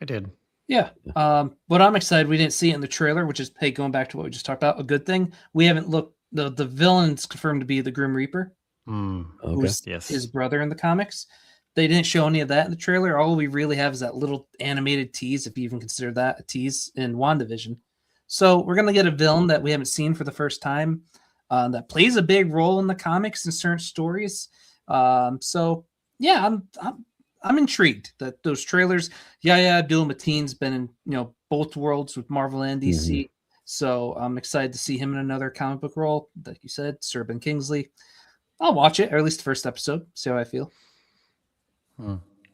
I did. Yeah. But I'm excited. We didn't see it in the trailer, which is, hey, going back to what we just talked about, a good thing. We haven't looked. The villain's confirmed to be the Grim Reaper, who's his brother in the comics. They didn't show any of that in the trailer. All we really have is that little animated tease, if you even consider that a tease, in WandaVision. So we're gonna get a villain that we haven't seen for the first time, that plays a big role in the comics and certain stories. So yeah, I'm intrigued that those trailers. Yahya Abdul-Mateen's been in both worlds with Marvel and DC, Mhm. so I'm excited to see him in another comic book role. Like you said, Sir Ben Kingsley. I'll watch it, or at least the first episode. See how I feel.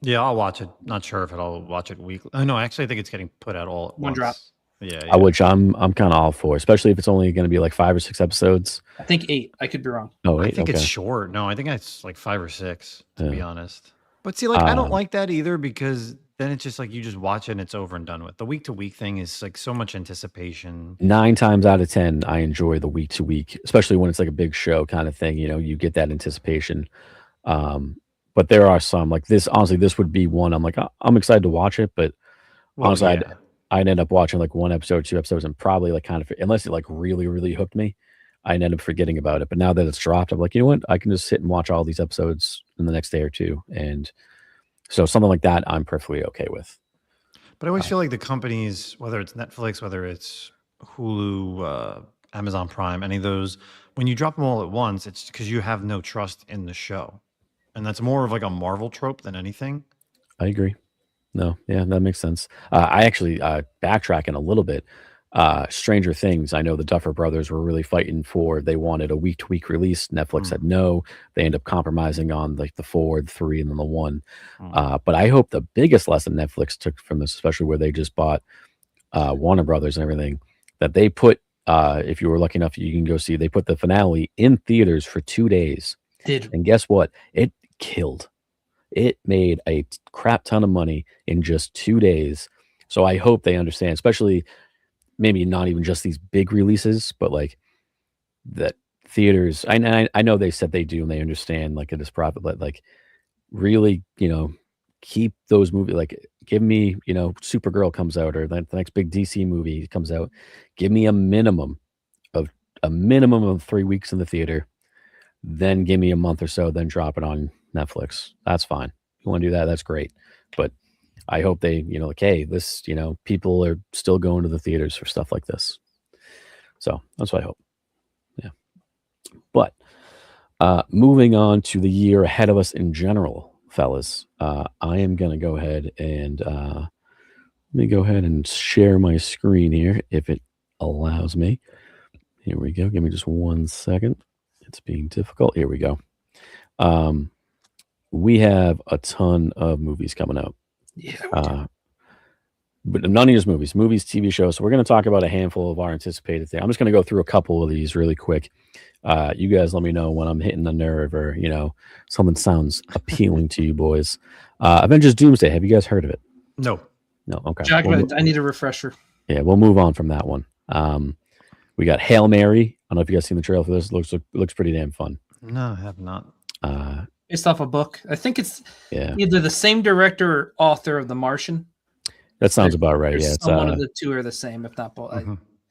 Yeah, I'll watch it. Not sure if I'll watch it weekly. Oh no, actually, I think it's getting put out all at One once. drop. Yeah. Which I'm kind of all for, especially if it's only going to be like 5 or 6 episodes. I think 8. I could be wrong. Oh, I 8, think okay. it's short. No, I think it's like 5 or 6, to be Yeah. honest. But see, like I don't like that either, because then it's just like you just watch it and it's over and done with. The week-to-week thing is like so much anticipation. 9 times out of 10, I enjoy the week to week, especially when it's like a big show kind of thing. You get that anticipation. But there are some like this. Honestly, this would be one. I'm like, I'm excited to watch it, but Well, honestly, yeah. I'd end up watching like 1 episode, 2 episodes, and probably like kind of, unless it like really, really hooked me, I'd end up forgetting about it. But now that it's dropped, I'm like, you know what? I can just sit and watch all these episodes in the next day or two. And so something like that, I'm perfectly okay with. But I always feel like the companies, whether it's Netflix, whether it's Hulu, Amazon Prime, any of those, when you drop them all at once, it's because you have no trust in the show. And that's more of like a Marvel trope than anything. I agree. No, yeah, that makes sense. I actually backtracking a little bit. Stranger Things. I know the Duffer Brothers were really fighting for. They wanted a week-to-week release. Netflix said no. They end up compromising on like the 4, the 3, and then the 1. But I hope the biggest lesson Netflix took from this, especially where they just bought Warner Brothers and everything, that they put if you were lucky enough, you can go see. They put the finale in theaters for 2 days, and guess what? It killed. It made a crap ton of money in just 2 days. So I hope they understand, especially maybe not even just these big releases, but like that theaters. I know they said they do and they understand like it is profit, but like really, keep those movies. Like give me, Supergirl comes out or the next big DC movie comes out. Give me of a minimum of 3 weeks in the theater, then give me a month or so, then drop it on Netflix. That's fine. You want to do that? That's great. But I hope they, like, hey, this, people are still going to the theaters for stuff like this. So that's what I hope. Yeah. But moving on to the year ahead of us in general, fellas, I am going to go ahead and let me go ahead and share my screen here if it allows me. Here we go. Give me just 1 second. It's being difficult. Here we go. We have a ton of movies coming out. Yeah. But none of these movies, TV shows. So we're going to talk about a handful of our anticipated things. I'm just going to go through a couple of these really quick. You guys let me know when I'm hitting the nerve or, something sounds appealing to you boys. Avengers Doomsday. Have you guys heard of it? No. No. Okay. Jack, I need a refresher. Yeah, we'll move on from that one. We got Hail Mary. I don't know if you guys seen the trailer for this. Looks pretty damn fun. No, I have not. Based off a book. I think it's Yeah. either the same director or author of The Martian. That sounds about right. Yeah, it's one of the two are the same, if not both.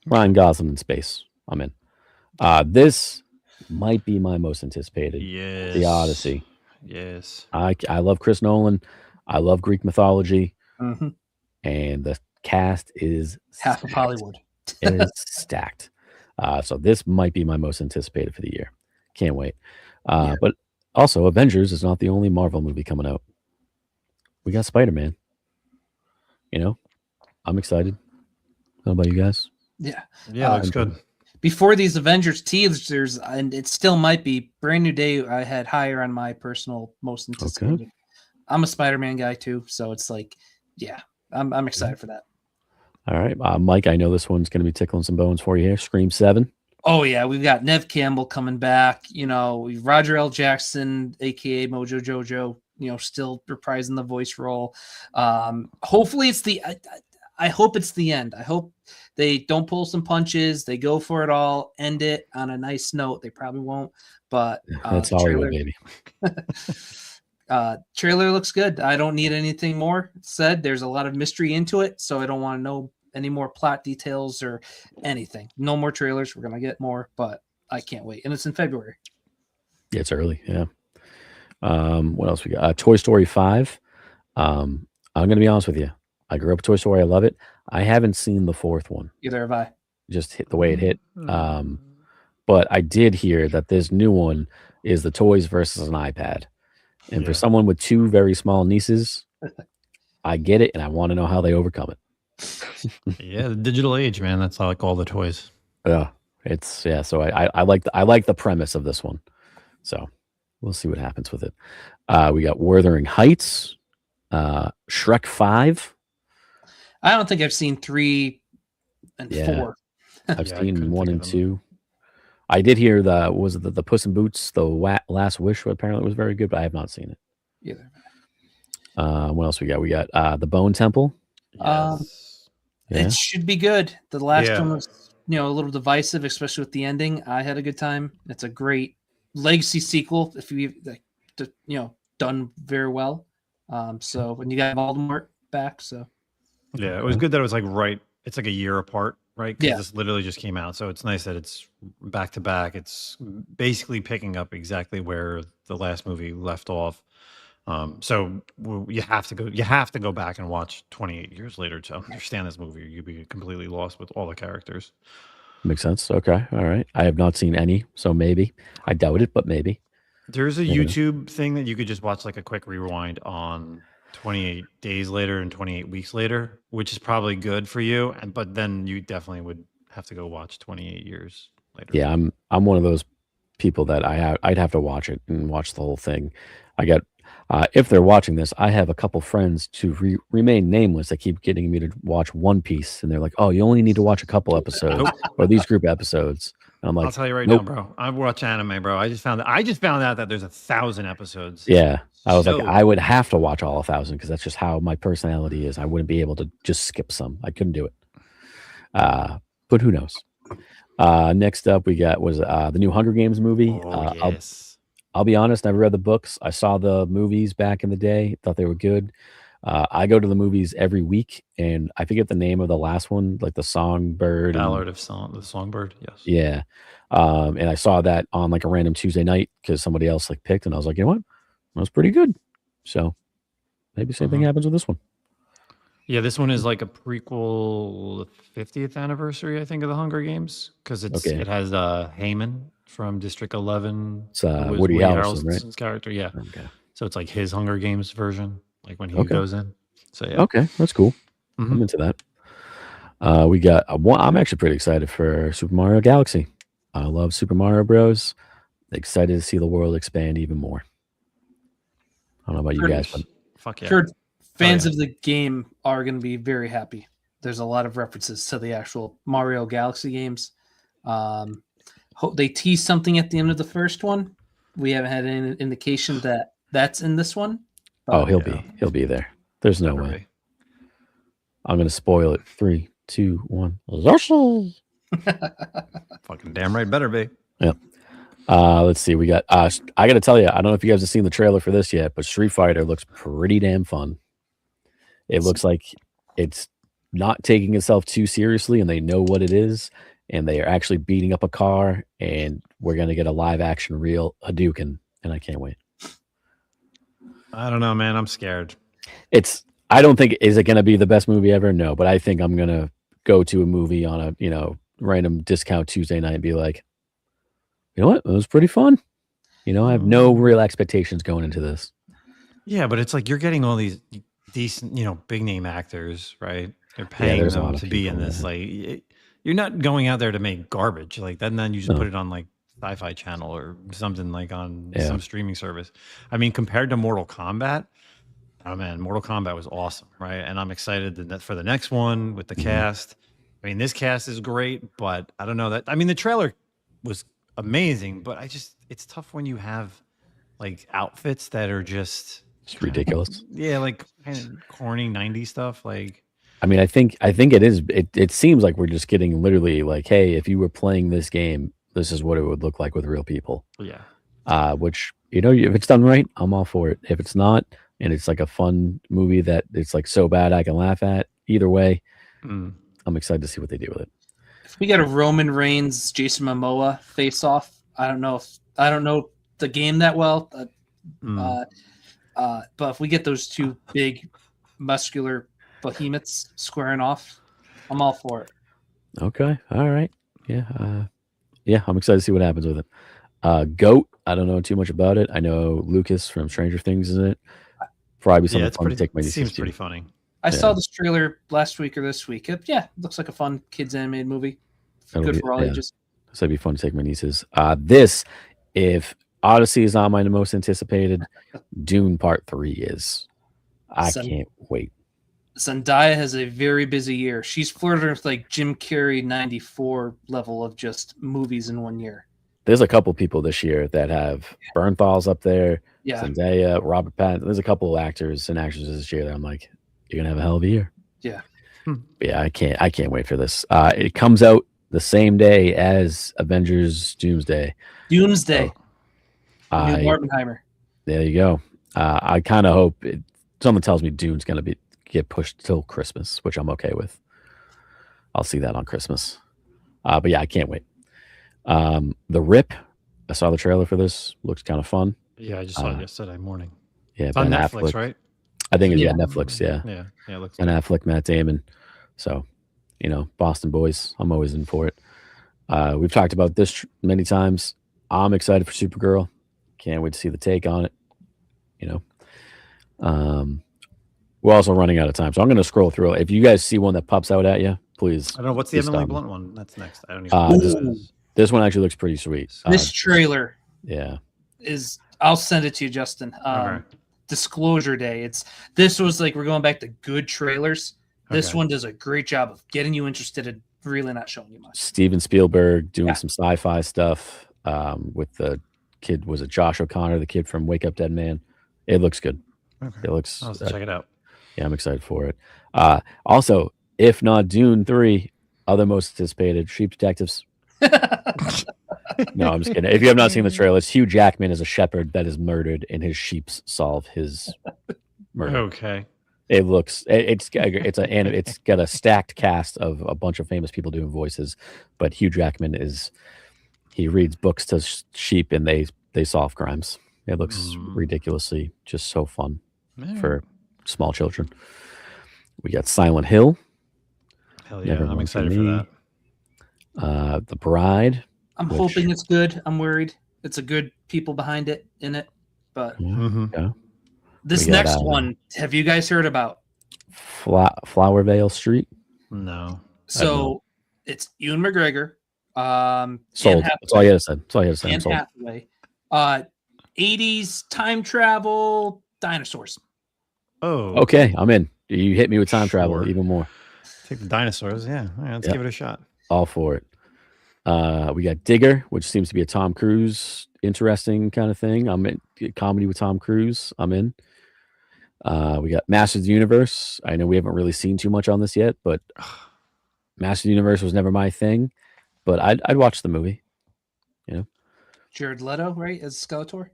Ryan Gosling in space. I'm in. This might be my most anticipated. Yes. The Odyssey. Yes. I love Chris Nolan. I love Greek mythology. Mm-hmm. And the cast is half stacked. of Hollywood. It is stacked. So this might be my most anticipated for the year. Can't wait. But also, Avengers is not the only Marvel movie coming out. We got Spider-Man. I'm excited. How about you guys? Yeah. Yeah, looks good. Before these Avengers teasers, and it still might be, Brand New Day I had higher on my personal most anticipated. Okay. I'm a Spider-Man guy too, so it's like, yeah, I'm excited for that. All right. Mike, I know this one's going to be tickling some bones for you here. Scream 7. Oh, yeah. We've got Nev Campbell coming back. Roger L. Jackson, a.k.a. Mojo Jojo, still reprising the voice role. Hopefully it's I hope it's the end. I hope they don't pull some punches. They go for it all, end it on a nice note. They probably won't, but that's Hollywood, baby. Trailer looks good. I don't need anything more said. There's a lot of mystery into it, so I don't want to know any more plot details or anything. No more trailers. We're gonna get more, but I can't wait. And it's in February. Yeah, it's early. Yeah. What else we got? Toy Story 5. I'm gonna be honest with you. I grew up with Toy Story. I love it. I haven't seen the 4th one. Either have I. Just hit the way it hit. But I did hear that this new one is the toys versus an iPad. And for someone with 2 very small nieces, I get it, and I want to know how they overcome it. Yeah, the digital age, man. That's like all the toys. Yeah, So I like the premise of this one. So we'll see what happens with it. We got Wuthering Heights, Shrek 5. I don't think I've seen 3 and 4. I've seen 1 and 2. I did hear the Puss in Boots, the Last Wish, apparently was very good, but I have not seen it. Either. What else we got? We got the Bone Temple. It should be good. The last one was, a little divisive, especially with the ending. I had a good time. It's a great legacy sequel if you done very well. So when you got Voldemort back, so yeah, it was good that it was like it's like a year apart, right? Because this literally just came out, so it's nice that it's back to back. It's basically picking up exactly where the last movie left off. So you have to go back and watch 28 years later to understand this movie. You'd be completely lost with all the characters. Makes sense. Okay. All right. I have not seen any, so maybe. I doubt it, but maybe. There's a YouTube thing that you could just watch like a quick rewind on 28 days later and 28 weeks later, which is probably good for you. But then you definitely would have to go watch 28 years later. Yeah, I'm one of those people that I'd have to watch it and watch the whole thing. If they're watching this, I have a couple friends to remain nameless that keep getting me to watch One Piece, and they're like, "Oh, you only need to watch a couple episodes or these group episodes." And I'm like, I'll tell you right nope. now, bro. I watch anime, bro. I just found out that there's 1,000 episodes. Yeah, I was like, So- I would have to watch all 1,000 because that's just how my personality is. I wouldn't be able to just skip some. I couldn't do it. But who knows? Next up, we got was the new Hunger Games movie. Oh, yes. I'll be honest, never read the books. I saw the movies back in the day, thought they were good. I go to the movies every week, and I forget the name of the last one, like the Songbird. Ballad of the Songbird. Yes. Yeah. And I saw that on like a random Tuesday night because somebody else like picked, and I was like, you know what? That was pretty good. So maybe same thing happens with this one. Yeah, this one is like a prequel, the 50th anniversary, I think, of the Hunger Games, because it has Heyman from District 11. It's Woody Harrelson's right? Character. Yeah. Okay. So it's like his Hunger Games version, like when he goes in. So yeah. Okay, that's cool. I'm into that. We got one. I'm actually pretty excited for Super Mario Galaxy. I love Super Mario Bros. Excited to see the world expand even more. I don't know about you guys, but fuck yeah. Sure, fans of the game are going to be very happy. There's a lot of references to the actual Mario Galaxy games. They teased something at the end of the first one. We haven't had any indication that that's in this one. Oh, he'll be there. There's no way. I'm gonna spoil it. 3, 2, 1. Fucking damn right, better be. Yep. Let's see. We got. I got to tell you, I don't know if you guys have seen the trailer for this yet, but Street Fighter looks pretty damn fun. It looks like it's not taking itself too seriously, and they know what it is, and they are actually beating up a car, and we're gonna get a live action real Hadouken, and I can't wait. I don't know, man. I'm scared. I don't think is it gonna be the best movie ever? No, but I think I'm gonna go to a movie on a random discount Tuesday night and be like, you know what? It was pretty fun. I have no real expectations going into this. Yeah, but it's like you're getting all these decent, big name actors, right? They're paying them to be in this. Like, you're not going out there to make garbage like that. And then you just put it on like Sci-Fi Channel or something like on some streaming service. I mean, compared to Mortal Kombat, oh man, Mortal Kombat was awesome, right? And I'm excited for the next one with the cast. I mean, this cast is great, but I don't know that. I mean, the trailer was amazing, but it's tough when you have like outfits that are just ridiculous. Yeah, like kind of corny 90s stuff. Like, I mean, I think it is. It seems like we're just getting literally like, hey, if you were playing this game, this is what it would look like with real people. Yeah. Which if it's done right, I'm all for it. If it's not, and it's like a fun movie that it's like so bad I can laugh at, either way, I'm excited to see what they do with it. If we get a Roman Reigns, Jason Momoa face off, I don't know the game that well, but if we get those two big, muscular behemoths squaring off, I'm all for it. Okay, all right, yeah, I'm excited to see what happens with it. Goat, I don't know too much about it. I know Lucas from Stranger Things is in it. Probably something fun to take my nieces to. Seems pretty funny. I saw this trailer last week or this week. It looks like a fun kids animated movie. Good for all ages. So it'd be fun to take my nieces. If Odyssey is not my most anticipated, Dune Part 3 is. I can't wait. Zendaya has a very busy year. She's flirting with like Jim Carrey 94 level of just movies in 1 year. There's a couple people this year that have Bernthal's up there. Yeah. Zendaya, Robert Pattinson. There's a couple of actors and actresses this year that I'm like, you're gonna have a hell of a year. Yeah. But yeah, I can't wait for this. It comes out the same day as Avengers Doomsday. New Barbenheimer. There you go. I kind of hope someone tells me Dune's gonna get pushed till Christmas, which I'm okay with. I'll see that on Christmas. But yeah, I can't wait. The Rip, I saw the trailer for this. Looks kind of fun. Yeah, I just saw it yesterday morning. Yeah, it's on Netflix, right? I think it's Netflix. Yeah. It looks and Affleck, Matt Damon. So, Boston boys. I'm always in for it. We've talked about this many times. I'm excited for Supergirl. Can't wait to see the take on it. We're also running out of time, so I'm going to scroll through. If you guys see one that pops out at you, please. I don't know what's the Emily Blunt one. That's next. I don't even. This one actually looks pretty sweet. This trailer, yeah, I'll send it to you, Justin. disclosure day. This was like we're going back to good trailers. This Okay. one does a great job of getting you interested and really not showing you much. Steven Spielberg doing some sci-fi stuff with the kid. Was it Josh O'Connor, the kid from Wake Up Dead Man? It looks good. Okay. It looks. I'll have to check it out. Yeah, I'm excited for it. Also, if not Dune 3, other most anticipated, Sheep Detectives. No, I'm just kidding. If you have not seen the trailer, it's Hugh Jackman as a shepherd that is murdered, and his sheep solve his murder. Okay. It looks it's got a stacked cast of a bunch of famous people doing voices, but Hugh Jackman he reads books to sheep and they solve crimes. It looks ridiculously just so fun for small children. We got Silent Hill. Hell yeah, I'm excited for that. The Bride. I'm hoping it's good. I'm worried. It's a good people behind it in it, but Yeah. this next one, have you guys heard about? Flowervale Street. No. So it's Ewan McGregor. Sold. That's all you had to say. That's all you had to say. Anne Hathaway. 80s time travel dinosaurs. Oh. Okay, I'm in. You hit me with time travel even more. Take the dinosaurs. Yeah. All right, let's give it a shot. All for it. We got Digger, which seems to be a Tom Cruise interesting kind of thing. I'm in comedy with Tom Cruise. I'm in. We got Masters of the Universe. I know we haven't really seen too much on this yet, but Masters of the Universe was never my thing. But I'd watch the movie. You know, Jared Leto, right, as Skeletor?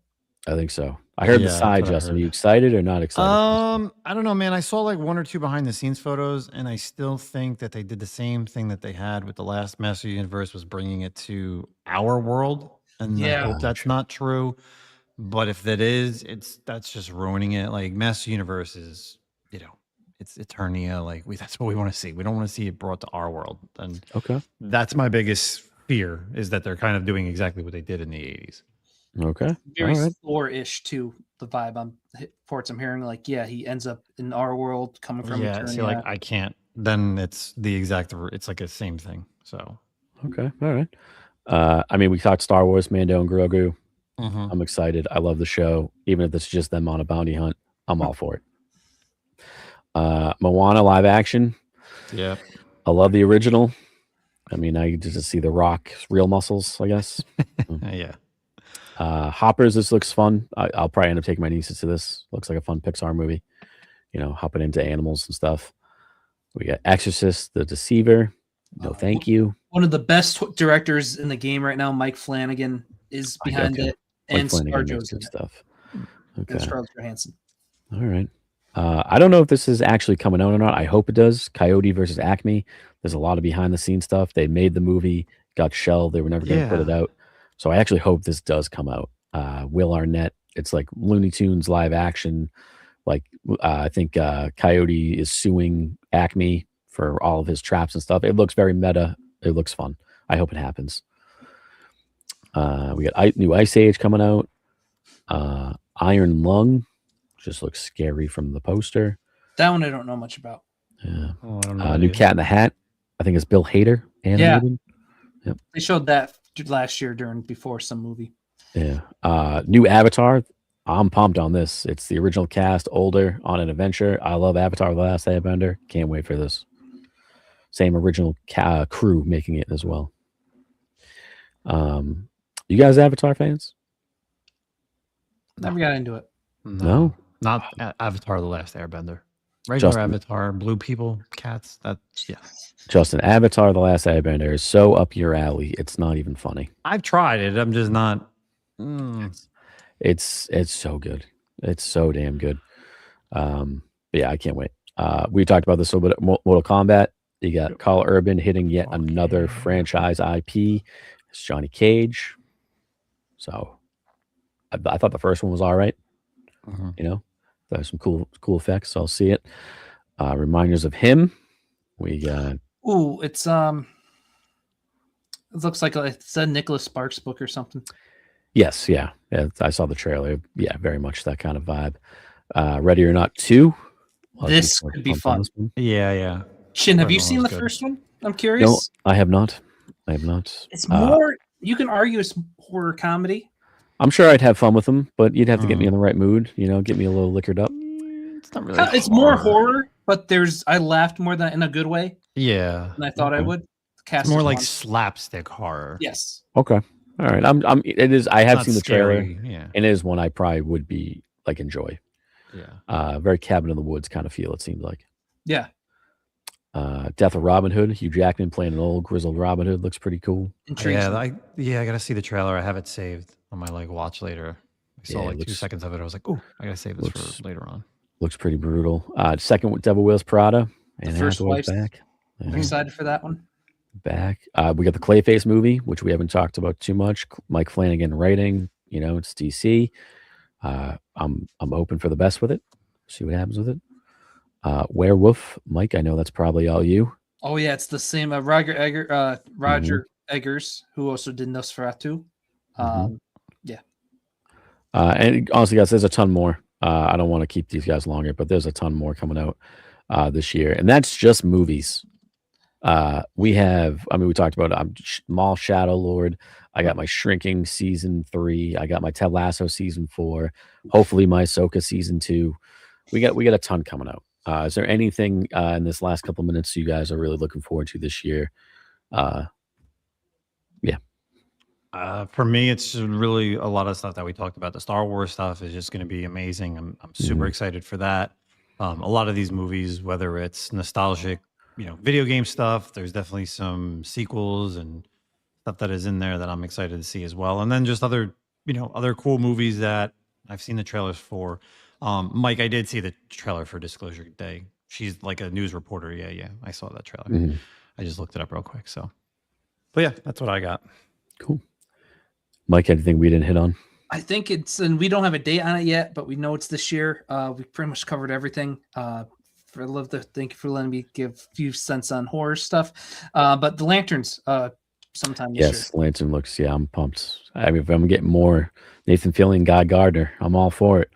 I think so. I heard the side, Justin. Are you excited or not excited? I don't know, man. I saw like 1 or 2 behind the scenes photos, and I still think that they did the same thing that they had with the last Master of the Universe, was bringing it to our world. And I hope that's not true. But if that is, that's just ruining it. Like Master Universe is, it's Eternia. Like that's what we want to see. We don't want to see it brought to our world. And that's my biggest fear, is that they're kind of doing exactly what they did in the 80s. Okay. Very Thor-ish too, the vibe reports I'm hearing. Like, yeah, he ends up in our world coming from Eternia. See, like I can't. Then it's the exact. It's like a same thing. So okay, all right. I mean, we talked Star Wars, Mando and Grogu. I'm excited. I love the show, even if it's just them on a bounty hunt. I'm all for it. Moana live action. Yeah, I love the original. I mean, I just see the Rock's real muscles, I guess. Yeah. Hoppers, this looks fun. I'll probably end up taking my nieces to this. Looks like a fun Pixar movie. Hopping into animals and stuff. We got Exorcist, The Deceiver. No, thank you. One of the best directors in the game right now, Mike Flanagan, is behind it, and ScarJo's in stuff. Okay. And Scarlett Johansson. All right. I don't know if this is actually coming out or not. I hope it does. Coyote versus Acme. There's a lot of behind the scenes stuff. They made the movie, got shelved. They were never going to put it out. So I actually hope this does come out. Will Arnett. It's like Looney Tunes live action. Like I think Coyote is suing Acme for all of his traps and stuff. It looks very meta. It looks fun. I hope it happens. We got new Ice Age coming out. Iron Lung just looks scary from the poster. That one I don't know much about. Yeah. I don't know new Cat in the Hat. I think it's Bill Hader animated. Yeah. Yep. They showed that last year before some movie. Yeah. New Avatar. I'm pumped on this. It's the original cast, older, on an adventure. I love Avatar: The Last Airbender. Can't wait for this. Same original crew making it as well. You guys Avatar fans? Never got into it. No? Not Avatar: The Last Airbender. Regular Avatar, blue people, cats. Justin, Avatar: The Last Airbender is so up your alley. It's not even funny. I've tried it. I'm just not. It's so good. It's so damn good. Yeah, I can't wait. We talked about this a little bit. Mortal Kombat. You got Carl Urban hitting yet another franchise IP. It's Johnny Cage. So I thought the first one was all right. There's some cool effects. So I'll see it. Reminders of him. We got. Ooh, it looks like it's a Nicholas Sparks book or something. Yes, yeah. I saw the trailer. Yeah, very much that kind of vibe. Ready or Not 2. This could be fun. Yeah. Shin, have you seen the first one? I'm curious. No, I have not. It's more. You can argue it's horror comedy. I'm sure I'd have fun with them, but you'd have to get me in Mm. the right mood, get me a little liquored up. It's not really It's more horror, but I laughed more than in a good way Yeah. than I thought I Okay. would. The It's cast more is like fun. slapstick horror. Yes. Okay. All right. It is, I It's have not seen the trailer, scary. Yeah. and it is one I probably would be like enjoy. Yeah. Very Cabin in the Woods kind of feel, it seems like. Yeah. Death of Robin Hood, Hugh Jackman playing an old grizzled Robin Hood looks pretty cool. Intrigues me. I gotta see the trailer. I have it saved on my watch later. I saw Yeah, it like 2 looks- seconds of it. I was like, oh, I gotta save this looks- for later on. Looks pretty brutal. Second with Devil Wears Prada. The And First Hathaway's Wife's- back. I'm Yeah, excited for that one. back. We got the Clayface movie, which we haven't talked about too much. Mike Flanagan writing. It's DC. I'm open for the best with it. See what happens with it. Werewolf, Mike. I know that's probably all you. Oh yeah, it's the same Roger Eggers, who also did Nosferatu. Mhm. And honestly, guys, there's a ton more. I don't want to keep these guys longer, but there's a ton more coming out this year, and that's just movies. We talked about Mall Shadow Lord. I got my Shrinking season 3. I got my Ted Lasso season 4. Hopefully, my Ahsoka season 2. We got a ton coming out. Is there anything in this last couple minutes you guys are really looking forward to this year? For me, it's just really a lot of stuff that we talked about. The Star Wars stuff is just going to be amazing. I'm super excited for that. A lot of these movies, whether it's nostalgic, video game stuff, there's definitely some sequels and stuff that is in there that I'm excited to see as well. And then just other cool movies that I've seen the trailers for. Mike, I did see the trailer for Disclosure Day. She's like a news reporter. Yeah. I saw that trailer. Mhm. I just looked it up real quick. So, but yeah, that's what I got. Cool. Mike, anything we didn't hit on? I think and we don't have a date on it yet, but we know it's this year. We pretty much covered everything. Thank you for letting me give a few cents on horror stuff. But the Lanterns, sometime this year. Yes, Lantern looks. Yeah, I'm pumped. If I'm getting more Nathan Fillion, Guy Gardner, I'm all for it.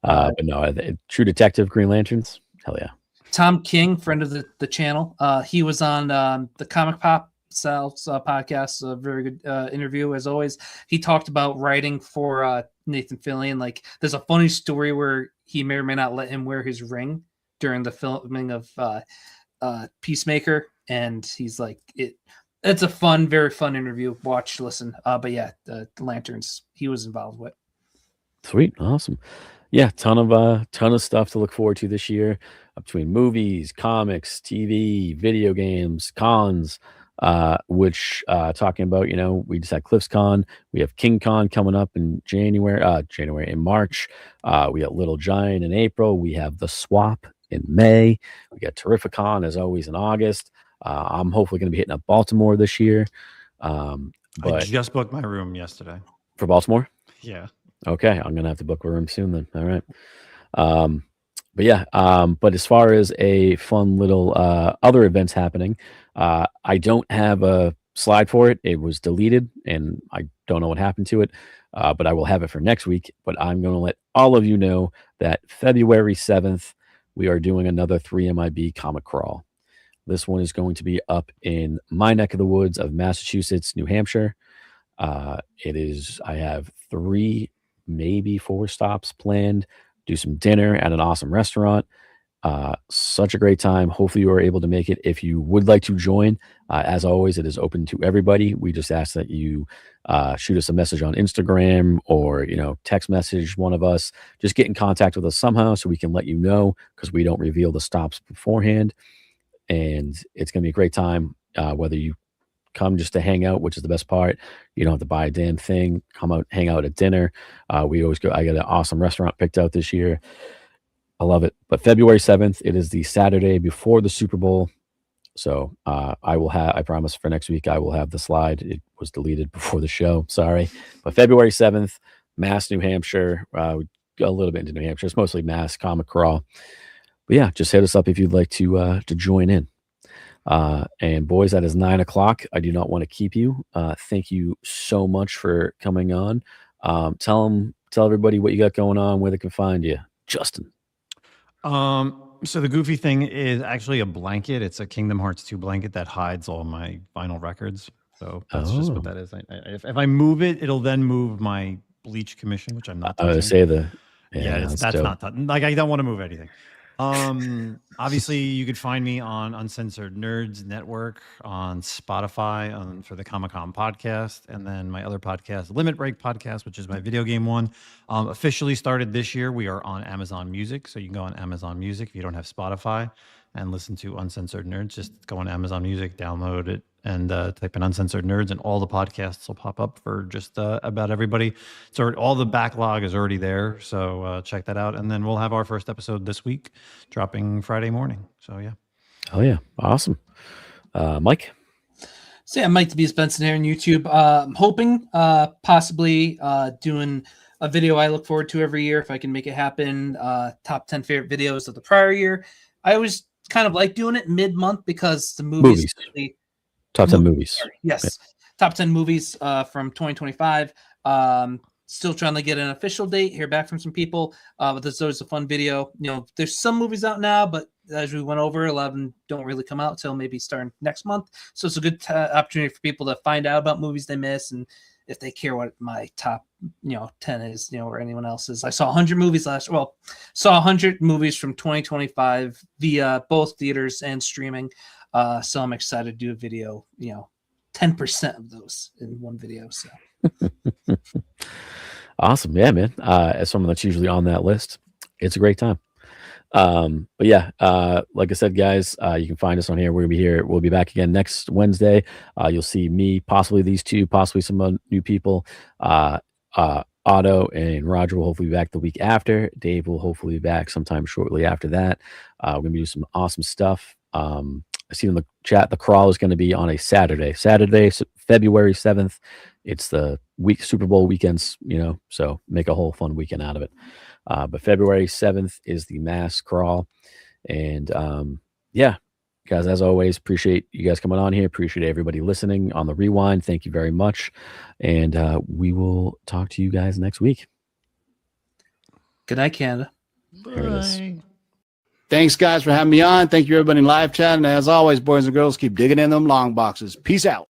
But no, True Detective, Green Lanterns, hell yeah. Tom King, friend of the channel, he was on the Comic Pop Sal's podcast. A very good interview as always. He talked about writing for Nathan Fillion. Like, there's a funny story where he may or may not let him wear his ring during the filming of Peacemaker, and he's like, it's a very fun interview. Watch, listen. But yeah, the Lanterns he was involved with. Sweet, awesome. Yeah, ton of stuff to look forward to this year, between movies, comics, TV, video games, cons. Which talking about, we just had Cliffs Con, we have King Con coming up in January in March. We got Little Giant in April. We have the Swap in May. We got Terrificon as always in August. I'm hopefully going to be hitting up Baltimore this year. I But just booked my room yesterday. for Baltimore, Yeah. okay, I'm gonna have to book a room soon then. All right. But yeah, but as far as a fun little other events happening, I don't have a slide for it. It was deleted, and I don't know what happened to it. But I will have it for next week. But I'm going to let all of you know that February 7th, we are doing another 3MIB comic crawl. This one is going to be up in my neck of the woods of Massachusetts, New Hampshire. I have 3, maybe 4 stops planned. Do some dinner at an awesome restaurant. Such a great time. Hopefully you are able to make it. If you would like to join, as always, it is open to everybody. We just ask that you shoot us a message on Instagram or, text message one of us. Just get in contact with us somehow so we can let you know, because we don't reveal the stops beforehand. And it's going to be a great time, whether you come just to hang out, which is the best part. You don't have to buy a damn thing. Come out, hang out at dinner. We always go. I got an awesome restaurant picked out this year. I love it. But February 7th, it is the Saturday before the Super Bowl. So I promise for next week, I will have the slide. It was deleted before the show. Sorry. But February 7th, Mass, New Hampshire. We go a little bit into New Hampshire. It's mostly Mass comic crawl. But yeah, just hit us up if you'd like to join in. And boys, that is 9:00. I do not want to keep you. Thank you so much for coming on. Tell everybody what you got going on, where they can find you, Justin. So the goofy thing is actually a blanket. It's a Kingdom Hearts 2 blanket that hides all my vinyl records. So that's just what that is. If I move it, it'll then move my Bleach Commission, which I'm not I would touching. say the That's dope. not like I don't want to move anything. Obviously you could find me on Uncensored Nerds Network on Spotify for the Comic-Con podcast, and then my other podcast, Limit Break Podcast, which is my video game one, officially started this year. We are on Amazon Music, so you can go on Amazon Music if you don't have Spotify and listen to Uncensored Nerds. Just go on Amazon Music, download it, and type in Uncensored Nerds, and all the podcasts will pop up for just about everybody. So all the backlog is already there, so check that out. And then we'll have our first episode this week, dropping Friday morning. So yeah. Oh yeah, awesome. Mike? So yeah, Mike Tobias Benson here on YouTube. I'm hoping possibly doing a video I look forward to every year if I can make it happen. Top 10 favorite videos of the prior year. I always kind of like doing it mid-month because the movies. Top 10 movies. Sorry. Yes. Top 10 movies from 2025. Still trying to get an official date, hear back from some people. But this is always a fun video. You know, there's some movies out now, but as we went over, 11 don't really come out till maybe starting next month. So it's a good opportunity for people to find out about movies they miss and if they care what my top, 10 is, or anyone else's. I saw 100 movies saw 100 movies from 2025 via both theaters and streaming. So I'm excited to do a video, 10% of those in one video. So awesome. Yeah, man. As someone that's usually on that list, it's a great time. But yeah, like I said, guys, you can find us on here. We'll be here. We'll be back again next Wednesday. You'll see me, possibly these two, possibly some new people. Otto and Roger will hopefully be back the week after. Dave will hopefully be back sometime shortly after that. We're going to be doing some awesome stuff. I see in the chat, the crawl is going to be on a Saturday, February 7th. It's the Super Bowl weekends, so make a whole fun weekend out of it. But February 7th is the mass crawl. And yeah, guys, as always, appreciate you guys coming on here. Appreciate everybody listening on the rewind. Thank you very much. And we will talk to you guys next week. Good night, Canada. There it is. Thanks, guys, for having me on. Thank you, everybody in live chat. And as always, boys and girls, keep digging in them long boxes. Peace out.